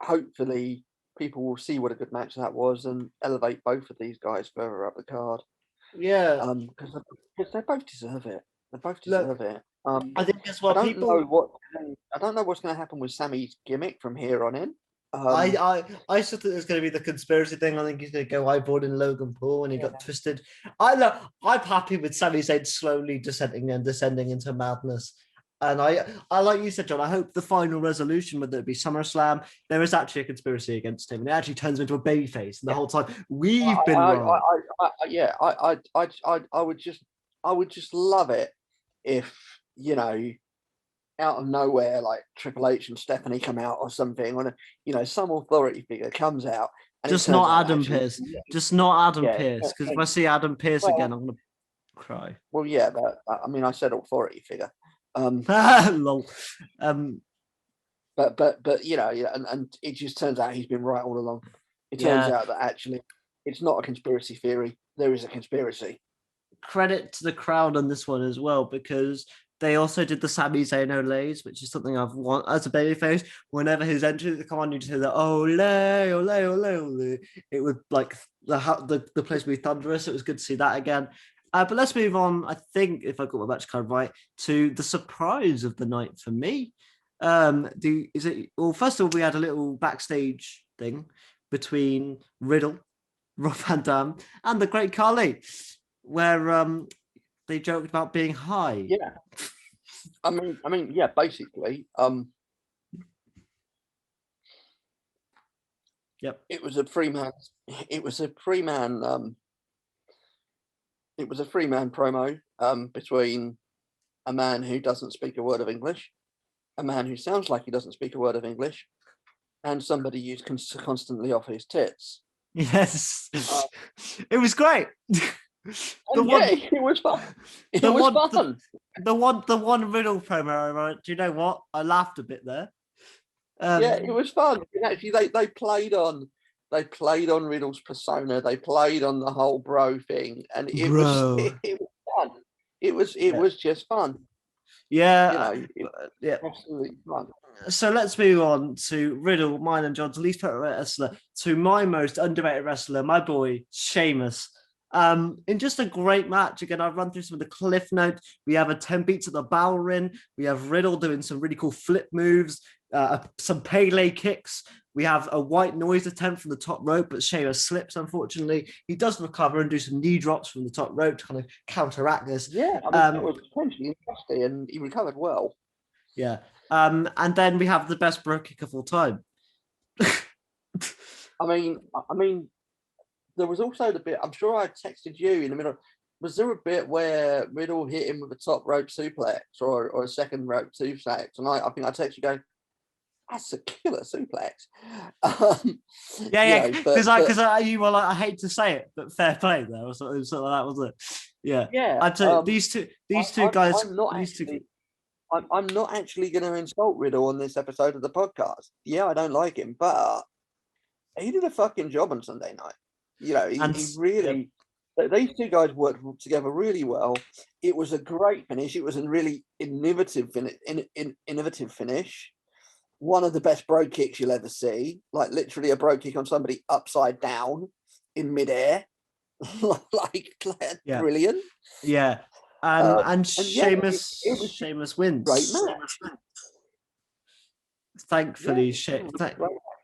S2: Hopefully, people will see what a good match that was and elevate both of these guys further up the card.
S1: Yeah,
S2: because they both deserve it. They both deserve it.
S1: I think that's what
S2: I don't know what's going to happen with Sammy's gimmick from here on in.
S1: I still think there's going to be the conspiracy thing. I think he's going to go eyeballing Logan Paul, and he got twisted. I'm happy with Sami Zayn slowly descending into madness. And I like you said, John, I hope the final resolution, whether it be SummerSlam, there is actually a conspiracy against him, and it actually turns him into a babyface. And the whole time we've been wrong.
S2: I would just love it if, you know, out of nowhere, like Triple H and Stephanie come out or something, or some authority figure comes out. And
S1: just not Adam Pearce. Just not Adam Pearce. Because if I see Adam Pearce again, I'm gonna cry.
S2: Well, yeah, but I mean, I said authority figure.
S1: Lol.
S2: But and it just turns out he's been right all along. It turns out that actually it's not a conspiracy theory. There is a conspiracy.
S1: Credit to the crowd on this one as well, because they also did the Sami Zayn Olays, which is something I've wanted as a babyface. Whenever his entry, the come on, you just hear that ole, ole, ole, ole. It would like the place would be thunderous. It was good to see that again. But let's move on. I think if I got my match card right, to the surprise of the night for me. First of all, we had a little backstage thing between Riddle, Rob Van Dam, and the Great Khali, where they joked about being high.
S2: Yeah, I mean, yeah, basically.
S1: Yep.
S2: It was a three man promo between a man who doesn't speak a word of English, a man who sounds like he doesn't speak a word of English, and somebody who's constantly off his tits.
S1: Yes, it was great.
S2: It was fun.
S1: The one Riddle promo. Do you know what? I laughed a bit there.
S2: It was fun. Actually, they played on Riddle's persona. They played on the whole bro thing, and it was fun. It was just fun.
S1: Yeah,
S2: absolutely fun.
S1: So let's move on to Riddle, mine and John's least favorite wrestler, to my most underrated wrestler, my boy Sheamus. In just a great match. Again, I've run through some of the cliff notes. We have a 10 beats at the bow ring. We have Riddle doing some really cool flip moves, some Pele kicks. We have a white noise attempt from the top rope, but Sheamus slips, unfortunately. He does recover and do some knee drops from the top rope to kind of counteract this.
S2: Yeah, I mean, it was potentially nasty, and he recovered well.
S1: Yeah. And then we have the best bro kick of all time.
S2: I mean, there was also the bit, I'm sure I texted you in the middle. Was there a bit where Riddle hit him with a top rope suplex or a second rope suplex? And I think I texted you going, that's a killer suplex.
S1: Yeah, because you were like, I hate to say it, but fair play there, or something like that, was it? Yeah,
S2: yeah.
S1: I'd say these two guys.
S2: I'm not actually going to insult Riddle on this episode of the podcast. Yeah, I don't like him, but he did a fucking job on Sunday night. He really. These two guys worked together really well. It was a great finish. It was a really innovative finish. One of the best brogue kicks you'll ever see. Like literally a brogue kick on somebody upside down in midair. Brilliant.
S1: Yeah. And Sheamus wins.
S2: Great match.
S1: Thankfully,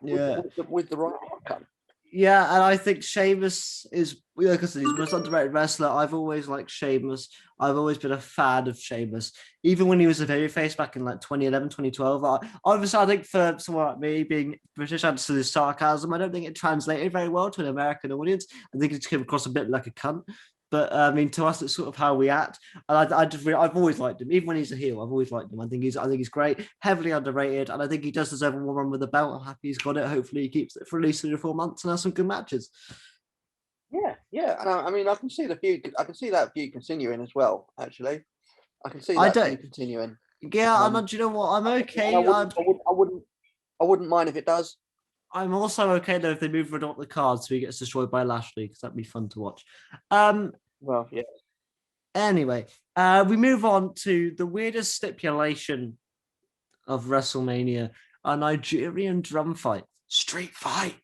S2: with the right outcome.
S1: Yeah, and I think Sheamus is, like I said, he's the most underrated wrestler. I've always liked Sheamus. I've always been a fan of Sheamus. Even when he was a babyface back in like 2011, 2012. Obviously, I think for someone like me, being British, I understood his sarcasm. I don't think it translated very well to an American audience. I think it came across a bit like a cunt. But I mean, to us, it's sort of how we act. And I've always liked him, even when he's a heel. I've always liked him. I think he's great, heavily underrated, and I think he does deserve one run with the belt. I'm happy he's got it. Hopefully, he keeps it for at least 3 or 4 months and has some good matches.
S2: Yeah, and I mean, I can see the feud. I can see that feud continuing as well. Actually, I can see that feud continuing.
S1: Yeah, do you know what? I'm okay.
S2: I wouldn't mind if it does.
S1: I'm also okay though if they move Riddle up the card so he gets destroyed by Lashley, because that'd be fun to watch.
S2: Well, yeah.
S1: Anyway, we move on to the weirdest stipulation of WrestleMania: a Nigerian drum fight, street fight.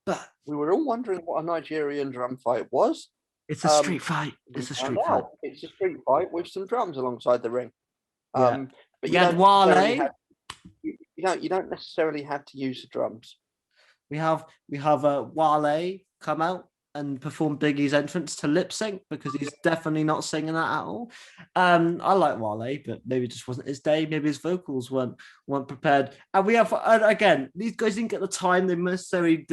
S1: But
S2: we were all wondering what a Nigerian drum fight was.
S1: It's a street fight. It's a street fight.
S2: It's a street fight with some drums alongside the ring.
S1: Yeah.
S2: But
S1: you had Wale.
S2: You don't necessarily have to use the drums.
S1: We have Wale come out and perform Big E's entrance to lip sync, because he's definitely not singing that at all. I like Wale, but maybe it just wasn't his day. Maybe his vocals weren't prepared. And we have, again, these guys didn't get the time they necessarily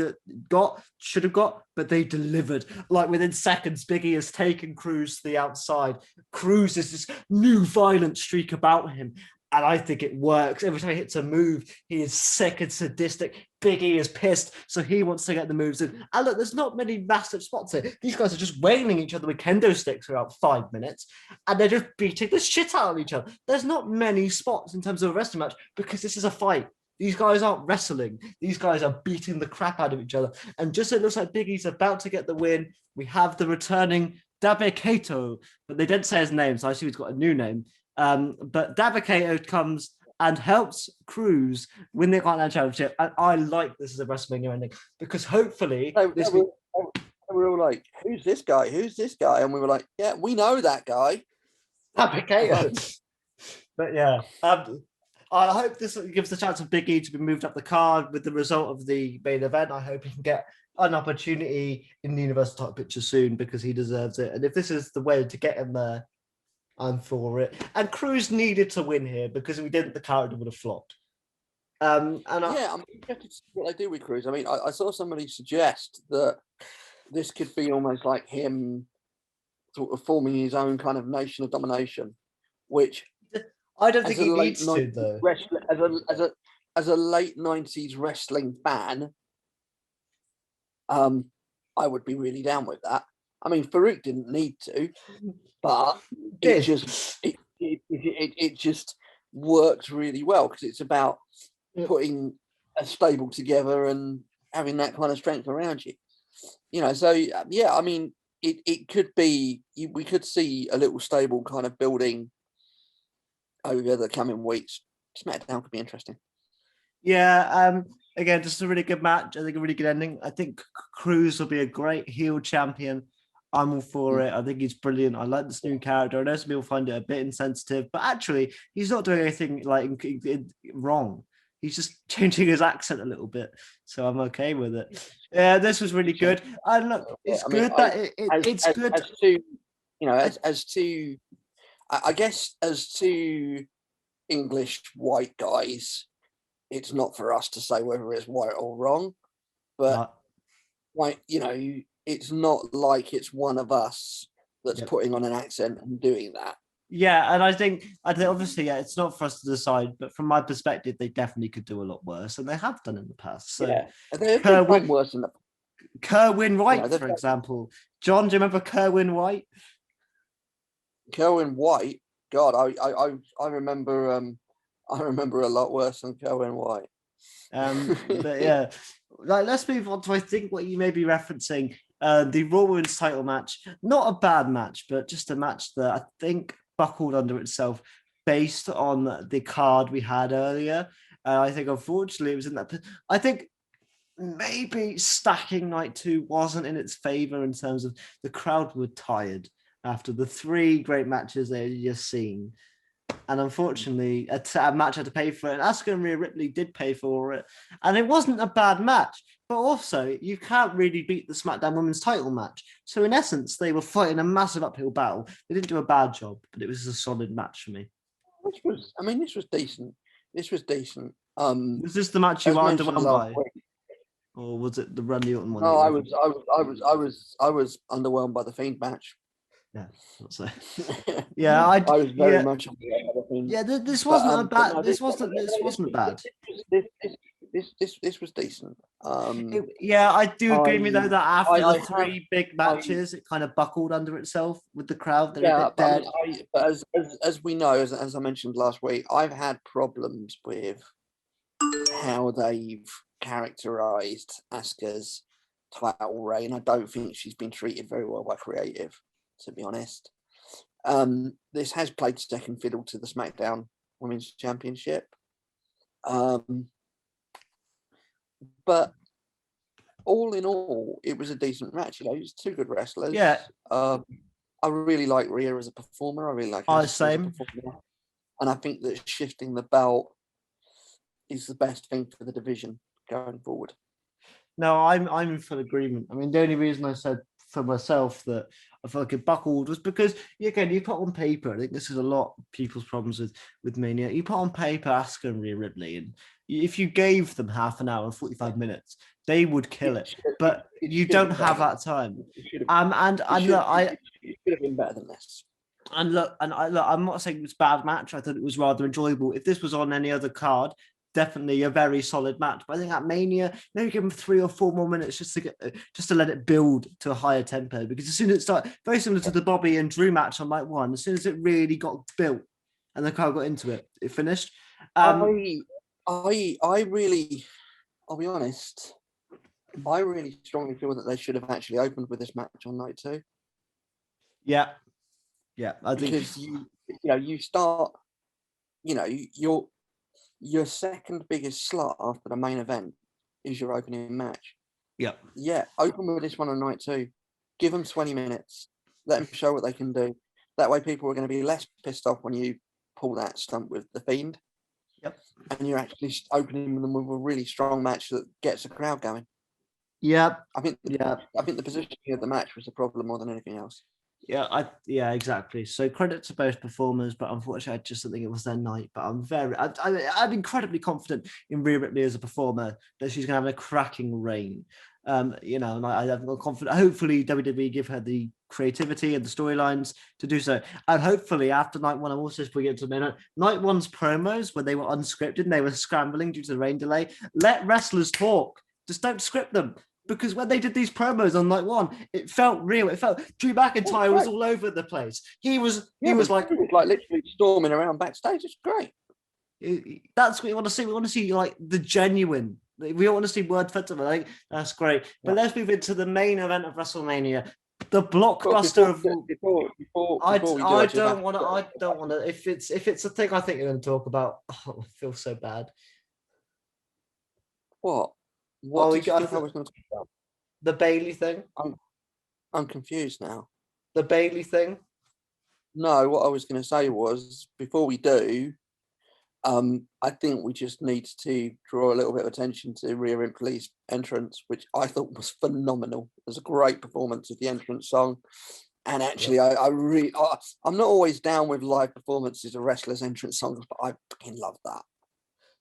S1: should have got, but they delivered. Like within seconds, Big E has taken Cruz to the outside. Cruz is this new violent streak about him. And I think it works. Every time he hits a move, he is sick and sadistic. Big E is pissed, so he wants to get the moves in. And look, there's not many massive spots here. These guys are just wailing each other with kendo sticks for about 5 minutes, and they're just beating the shit out of each other. There's not many spots in terms of a wrestling match, because this is a fight. These guys aren't wrestling. These guys are beating the crap out of each other. And just so it looks like Big E's about to get the win, we have the returning Dabba-Kato, but they didn't say his name, so I assume he's got a new name. But Dabba-Kato comes and helps Cruz win the Gauntlet Championship. And I like this as a WrestleMania ending, because hopefully
S2: we were all like, who's this guy? Who's this guy? And we were like, yeah, we know that guy.
S1: Dabba-Kato. But yeah, I hope this gives the chance of Big E to be moved up the card with the result of the main event. I hope he can get an opportunity in the Universal title picture soon, because he deserves it. And if this is the way to get him there, I'm for it. And Cruz needed to win here, because if we didn't, the character would have flopped.
S2: I'm interested to see what they do with Cruz. I mean, I saw somebody suggest that this could be almost like him sort of forming his own kind of nation of domination, which
S1: I don't think he needs to, though.
S2: As a late 90s wrestling fan, I would be really down with that. I mean, Farouk didn't need to, but it just works really well, because it's about putting a stable together and having that kind of strength around you. So yeah, I mean, it could be, we could see a little stable kind of building over the coming weeks. SmackDown could be interesting.
S1: Yeah, again, just a really good match. I think a really good ending. I think Cruz will be a great heel champion. I'm all for it. I think he's brilliant. I like this new character. I know some people find it a bit insensitive, but actually, he's not doing anything like wrong. He's just changing his accent a little bit, so I'm okay with it. Yeah, this was really good. And look, it's good that it's good.
S2: I guess as two English white guys, it's not for us to say whether it's right or wrong, but it's not like it's one of us that's putting on an accent and doing that.
S1: Yeah, and I think obviously, yeah, it's not for us to decide, but from my perspective, they definitely could do a lot worse, and they have done in the past. So
S2: Yeah, they've done
S1: Kerwin,
S2: worse than that.
S1: Kerwin
S2: You know,
S1: White,
S2: they've
S1: for
S2: done
S1: example. John, do you remember Kerwin White?
S2: Kerwin White. God, I remember I remember a lot worse than Kerwin White.
S1: But yeah, like let's move on to I think what you may be referencing, the Raw Women's title match. Not a bad match, but just a match that I think buckled under itself based on the card we had earlier. I think unfortunately it was in that. I think maybe stacking night two wasn't in its favor in terms of the crowd were tired after the three great matches they had just seen. And unfortunately, a match had to pay for it. And Asuka and Rhea Ripley did pay for it. And it wasn't a bad match. But also, you can't really beat the SmackDown Women's title match. So in essence, they were fighting a massive uphill battle. They didn't do a bad job, but it was a solid match for me.
S2: This was decent. This was decent.
S1: Was this the match you
S2: As
S1: were
S2: mentioned
S1: underwhelmed
S2: last
S1: by?
S2: week.
S1: Or was it the Randy Orton one?
S2: No, I was underwhelmed by the Fiend match.
S1: Yeah, so. Yeah,
S2: I was very much underwhelmed by the Fiend.
S1: Yeah, this wasn't a bad. This wasn't bad.
S2: This was decent.
S1: Yeah, I do agree with you though that after
S2: I
S1: the three big matches, it kind of buckled under itself with the crowd. They're a
S2: yeah,
S1: bit dead.
S2: but as we know, as I mentioned last week, I've had problems with how they've characterized Asuka's title reign. I don't think she's been treated very well by creative, to be honest. This has played second fiddle to the SmackDown Women's Championship. But all in all, it was a decent match. You know, it's two good wrestlers.
S1: Yeah.
S2: I really like Rhea as a performer. I really like her
S1: Same.
S2: And I think that shifting the belt is the best thing for the division going forward.
S1: No, I'm in full agreement. I mean, the only reason I said for myself that I felt like it buckled was because again, you put on paper. I think this is a lot of people's problems with Mania. You put on paper Asuka and Rhea Ripley, and if you gave them half an hour and 45 minutes, they would kill it. But you don't have that time. And look,
S2: it should have been better than this.
S1: And look, I'm not saying it was a bad match. I thought it was rather enjoyable. If this was on any other card, definitely a very solid match. But I think at Mania, maybe give them 3 or 4 more minutes just to let it build to a higher tempo. Because as soon as it started, very similar to the Bobby and Drew match on night one, as soon as it really got built and the crowd got into it, it finished.
S2: I really, I'll be honest, I really strongly feel that they should have actually opened with this match on night 2.
S1: Yeah. I think
S2: because you start, your second biggest slot after the main event is your opening match. Yeah, open with this one on night 2. Give them 20 minutes. Let them show what they can do. That way, people are going to be less pissed off when you pull that stunt with the Fiend.
S1: Yep.
S2: And you're actually opening them with a really strong match that gets the crowd going.
S1: Yeah.
S2: I think the positioning of the match was the problem more than anything else.
S1: Yeah, exactly. So credit to both performers, but unfortunately, I just don't think it was their night. But I'm incredibly confident in Rhea Ripley as a performer that she's going to have a cracking reign. And I'm confident. Hopefully, WWE give her the creativity and the storylines to do so. And hopefully, after night one, I'm also bringing it to night one's promos when they were unscripted and they were scrambling due to the rain delay. Let wrestlers talk. Just don't script them. Because when they did these promos on night one, it felt real. It felt Drew McIntyre was all over the place. He was like
S2: literally storming around backstage. It's great.
S1: That's what we want to see. We want to see like the genuine. We don't want to see word festival. Like that's great. But let's move into the main event of WrestleMania. The blockbuster I don't want to. If it's a thing I think you're going to talk about, I feel so bad.
S2: What did you think I was going to talk about?
S1: The Bailey thing.
S2: I'm confused now.
S1: The Bailey thing.
S2: No, what I was going to say was before we do, I think we just need to draw a little bit of attention to Rhea Ripley's entrance, which I thought was phenomenal. It was a great performance of the entrance song. And actually, I'm not always down with live performances of wrestlers' entrance songs, but I fucking love that.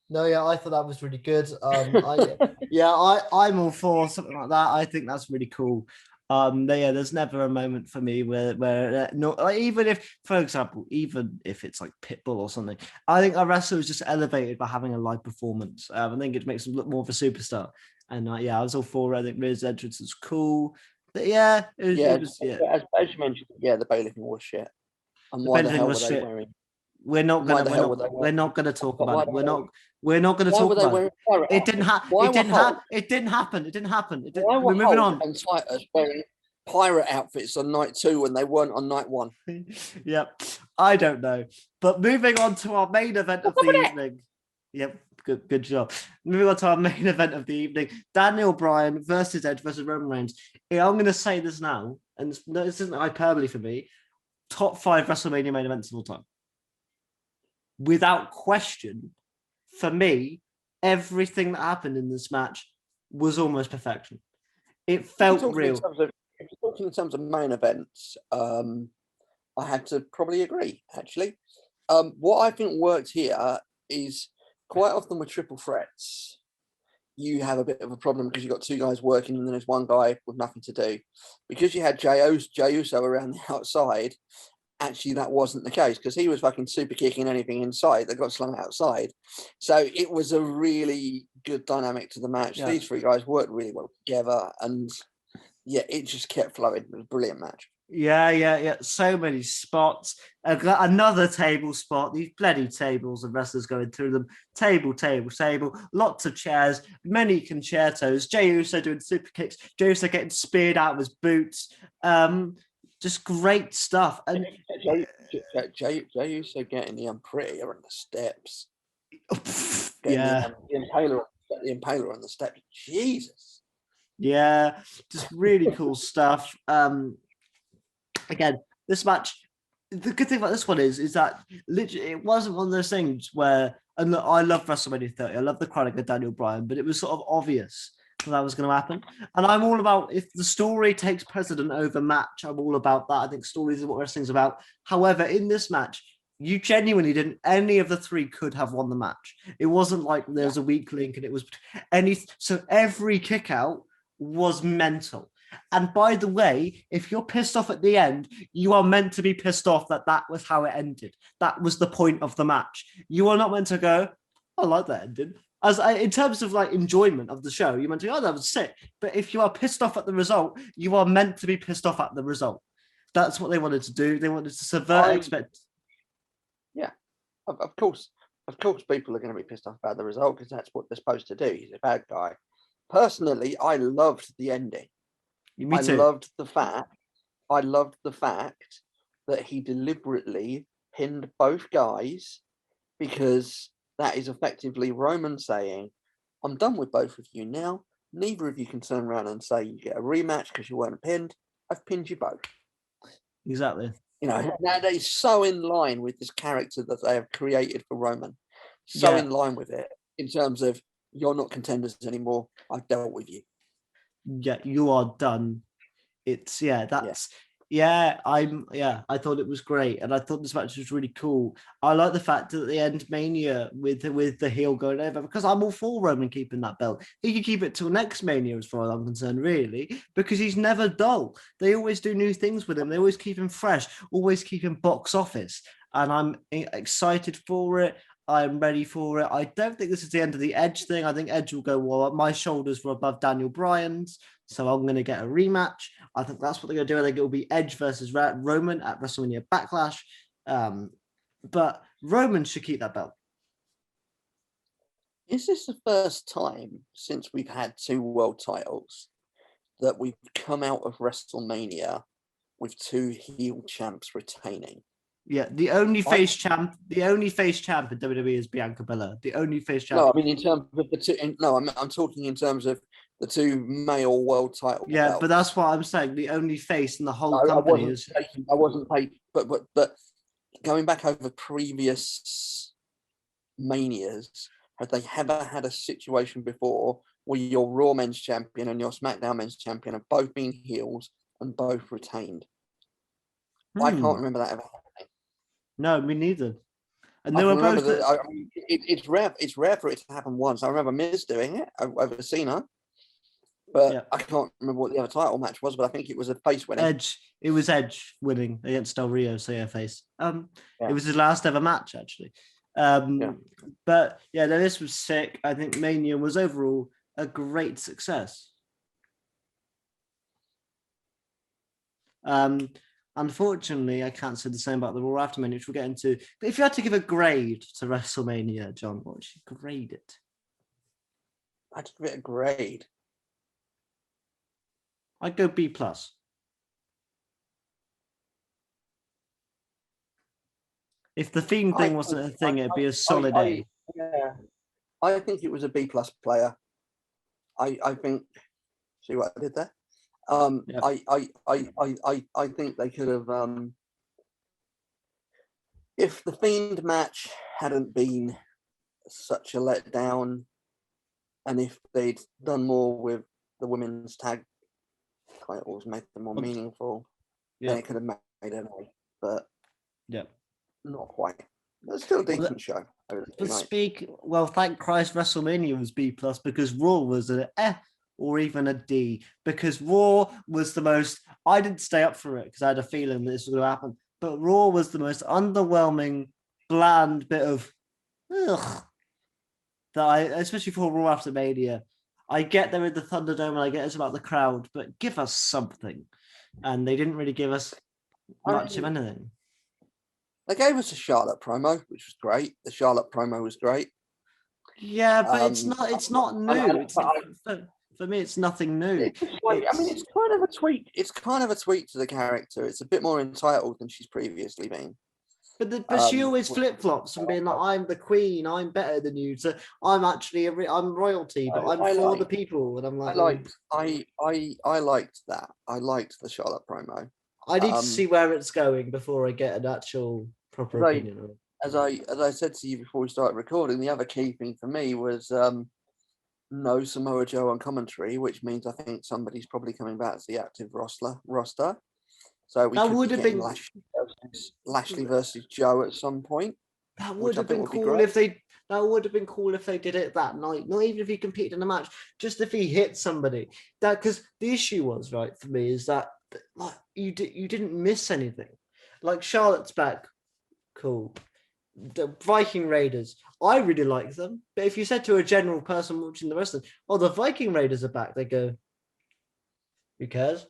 S1: No, yeah, I thought that was really good. I'm all for something like that. I think that's really cool. There's never a moment for me where no, like, even if, for example, even if it's like Pitbull or something, I think a wrestler is just elevated by having a live performance. I think it makes them look more of a superstar. And I was all for it. I think Riz's entrance was cool. But yeah, it was
S2: As you mentioned, the bailiffing was shit. And
S1: the
S2: why the
S1: better thing
S2: hell were
S1: was
S2: they
S1: shit.
S2: wearing?
S1: We're not
S2: Why
S1: gonna
S2: the
S1: we're
S2: hell were
S1: not
S2: they
S1: we're
S2: wearing?
S1: not gonna talk
S2: Why
S1: about it.
S2: the hell?
S1: We're not gonna
S2: Why
S1: talk
S2: were they
S1: about it.
S2: wearing pirate
S1: It didn't
S2: outfits?
S1: happen.
S2: Why
S1: It
S2: were
S1: didn't happen.
S2: Hulk?
S1: It didn't happen. It didn't happen.
S2: Why were
S1: We're moving
S2: Hulk
S1: on.
S2: and Titus wearing pirate outfits on night 2 when they weren't on night 1?
S1: Yep. I don't know. But moving on to our main event of the evening. Yep. Good job. Moving on to our main event of the evening. Daniel Bryan versus Edge versus Roman Reigns. I'm going to say this now, and this isn't hyperbole for me. Top 5 WrestleMania main events of all time. Without question, for me, everything that happened in this match was almost perfection. It felt real.
S2: If you're talking in terms of main events, I had to probably agree, actually. What I think worked here is quite often with triple threats, you have a bit of a problem because you've got 2 guys working and then there's 1 guy with nothing to do. Because you had Jey Uso around the outside, actually that wasn't the case because he was fucking super kicking anything inside that got slung outside. So it was a really good dynamic to the match.
S1: Yeah.
S2: These 3 guys worked really well together and it just kept flowing. It was a brilliant match.
S1: Yeah. So many spots. Another table spot. These bloody tables and wrestlers going through them. Table. Lots of chairs. Many concertos. Jey Uso doing super kicks. Jey Uso getting speared out of his boots. Just great stuff. And
S2: Jey Uso getting the unprettier on the steps.
S1: Yeah.
S2: The impaler on the steps. Jesus.
S1: Yeah, just really cool stuff. Again, this match, the good thing about this one is that literally it wasn't one of those things where, and look, I love WrestleMania 30, I love the Chronic of Daniel Bryan, but it was sort of obvious that was going to happen. And I'm all about, if the story takes precedent over match, I'm all about that. I think stories are what wrestling's about. However, in this match, you genuinely didn't, any of the 3 could have won the match. It wasn't like there was a weak link and it was so every kick out was mental. And by the way, if you're pissed off at the end, you are meant to be pissed off that was how it ended. That was the point of the match. You are not meant to go, I like that ending. In terms of like enjoyment of the show, you're meant to go, that was sick. But if you are pissed off at the result, you are meant to be pissed off at the result. That's what they wanted to do. They wanted to subvert expect.
S2: Yeah, of course people are going to be pissed off about the result because that's what they're supposed to do. He's a bad guy. Personally, I loved the ending.
S1: Me too.
S2: I loved the fact that he deliberately pinned both guys because that is effectively Roman saying, I'm done with both of you now. Neither of you can turn around and say you get a rematch because you weren't pinned. I've pinned you both.
S1: Exactly.
S2: Now that is so in line with this character that they have created for Roman. So in line with it in terms of you're not contenders anymore. I've dealt with you.
S1: Yeah, you are done. I thought it was great, and I thought this match was really cool. I like the fact that at the end Mania with the heel going over, because I'm all for Roman keeping that belt. He can keep it till next Mania as far as I'm concerned, really, because he's never dull. They always do new things with him. They always keep him fresh, always keep him box office, and I'm excited for it. I'm ready for it. I don't think this is the end of the Edge thing. I think Edge will go, well, my shoulders were above Daniel Bryan's, so I'm going to get a rematch. I think that's what they're going to do. I think it will be Edge versus Roman at WrestleMania Backlash. But Roman should keep that belt.
S2: Is this the first time since we've had 2 world titles that we've come out of WrestleMania with 2 heel champs retaining?
S1: Yeah, the only face champ in WWE is Bianca Belair. The only face champ.
S2: No, I mean in terms of the 2. No, I'm talking in terms of the 2 male world title.
S1: Yeah,
S2: belts.
S1: but that's what I'm saying. The only face in the whole company is.
S2: I wasn't paid, but going back over previous manias, have they ever had a situation before where your Raw Men's Champion and your SmackDown Men's Champion have both been heels and both retained? I can't remember that ever happening.
S1: No, me neither. And they were both.
S2: It's rare. It's rare for it to happen once. I remember Miz doing it over Cena. But
S1: Yeah.
S2: I can't remember what the other title match was, but I think it was a face winning.
S1: Edge. It was Edge winning against Del Rio, so yeah, face.
S2: Yeah.
S1: It was his last ever match, actually.
S2: Yeah.
S1: But yeah, no, this was sick. I think Mania was overall a great success. Unfortunately, I can't say the same about the Raw After Mania, which we'll get into. But if you had to give a grade to WrestleMania, John, what would you grade it?
S2: I'd give it a grade.
S1: I'd go B plus. If the Fiend thing wasn't a thing, it'd be a solid A.
S2: Yeah, I think it was a B plus player. I think. See what I did there?
S1: Yep.
S2: I think they could have. If the Fiend match hadn't been such a letdown, and if they'd done more with the women's tag titles, made them more meaningful, then it could have made an A. But
S1: yeah,
S2: not quite. It's still a decent show.
S1: Well, thank Christ WrestleMania was B plus because Raw was an F or even a D, because Raw was the most. I didn't stay up for it because I had a feeling that this was going to happen, but Raw was the most underwhelming, bland bit of ugh that especially for Raw After Mania. I get there in the Thunderdome and I get it's about the crowd, but give us something. And they didn't really give us much of anything.
S2: They gave us a Charlotte promo, which was great. The Charlotte promo was great.
S1: Yeah, but it's not new. For me, it's nothing new.
S2: It's kind of a tweak. It's kind of a tweak to the character. It's a bit more entitled than she's previously been.
S1: But she always flip flops and being like, "I'm the queen. I'm better than you. So I'm actually I'm royalty, but I'm for the people." And I'm like,
S2: I liked that. I liked the Charlotte promo.
S1: I need to see where it's going before I get an actual proper opinion on it.
S2: As I said to you before we started recording, the other key thing for me was no Samoa Joe on commentary, which means I think somebody's probably coming back to the active roster. So we could be getting Lashley versus Joe at some point.
S1: That would have been cool if they. That would have been cool if they did it that night. Not even if he competed in a match, just if he hit somebody. That because the issue was right for me is that like you didn't miss anything. Like Charlotte's back, cool. The Viking Raiders, I really like them. But if you said to a general person watching the wrestling, "Oh, the Viking Raiders are back," they go, "Who cares?"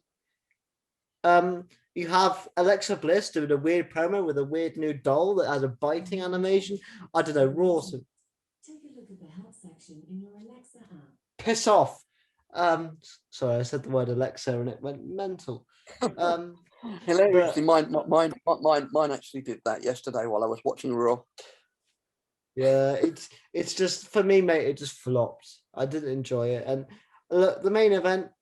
S1: You have Alexa Bliss doing a weird promo with a weird new doll that has a biting animation. I don't know, Raw. Take a look at the help section in your Alexa app. Piss off. Sorry, I said the word Alexa and it went mental.
S2: Hilariously, mine actually did that yesterday while I was watching Raw.
S1: Yeah, it's just for me, mate. It just flopped. I didn't enjoy it, and look, the main event.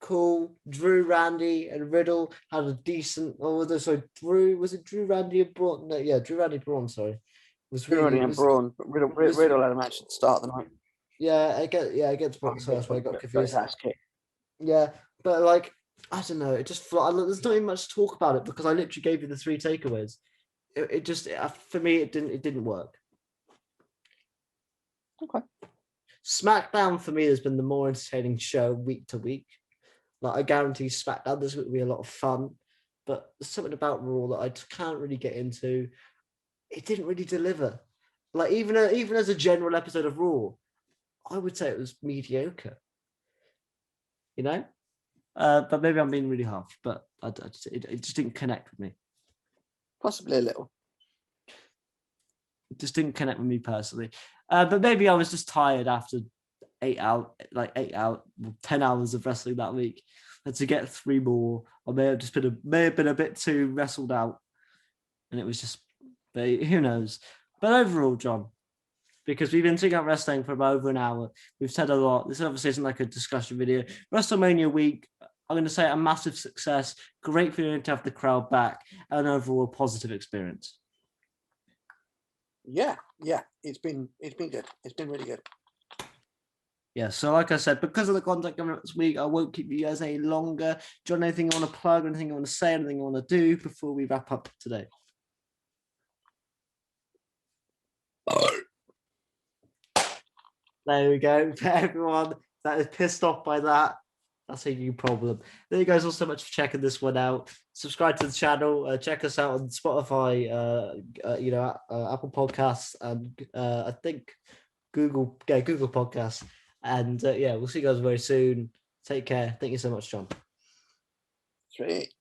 S1: Cool. Drew, Randy, and Riddle had a decent. Oh, sorry, Drew. Was it Drew, Randy, and Braun? No, yeah, Drew, Randy, Braun. Sorry,
S2: was Drew, Randy, and Braun. But Riddle had a match at the start of the night.
S1: Yeah, against Braun. So that's why I got confused. Yeah, but like I don't know. It just there's not even much to talk about it because I literally gave you the 3 takeaways. It just for me it didn't work.
S2: Okay.
S1: SmackDown for me has been the more entertaining show week to week. Like I guarantee SmackDown, this will be a lot of fun, but there's something about Raw that I just can't really get into. It didn't really deliver. Like even as a general episode of Raw, I would say it was mediocre. You know, but maybe I'm being really harsh. But it just didn't connect with me.
S2: Possibly a little.
S1: It just didn't connect with me personally. But maybe I was just tired after 10 hours of wrestling that week, and to get 3 more, I may have been a bit too wrestled out, and it was just, who knows. But overall, John, because we've been talking about wrestling for about over an hour, we've said a lot. This obviously isn't like a discussion video. WrestleMania week, I'm going to say a massive success. Great feeling to have the crowd back, and overall positive experience.
S2: Yeah, it's been good. It's been really good.
S1: Yeah, so like I said, because of the content coming up this week, I won't keep you guys any longer. John, anything you want to plug, anything you want to say, anything you want to do before we wrap up today? There we go. For everyone that is pissed off by that, That's a you problem. Thank you guys all so much for checking this one out. Subscribe to the channel. Check us out on Spotify, Apple Podcasts, and I think Google Podcasts. And we'll see you guys very soon. Take care. Thank you so much, John.
S2: Sweet.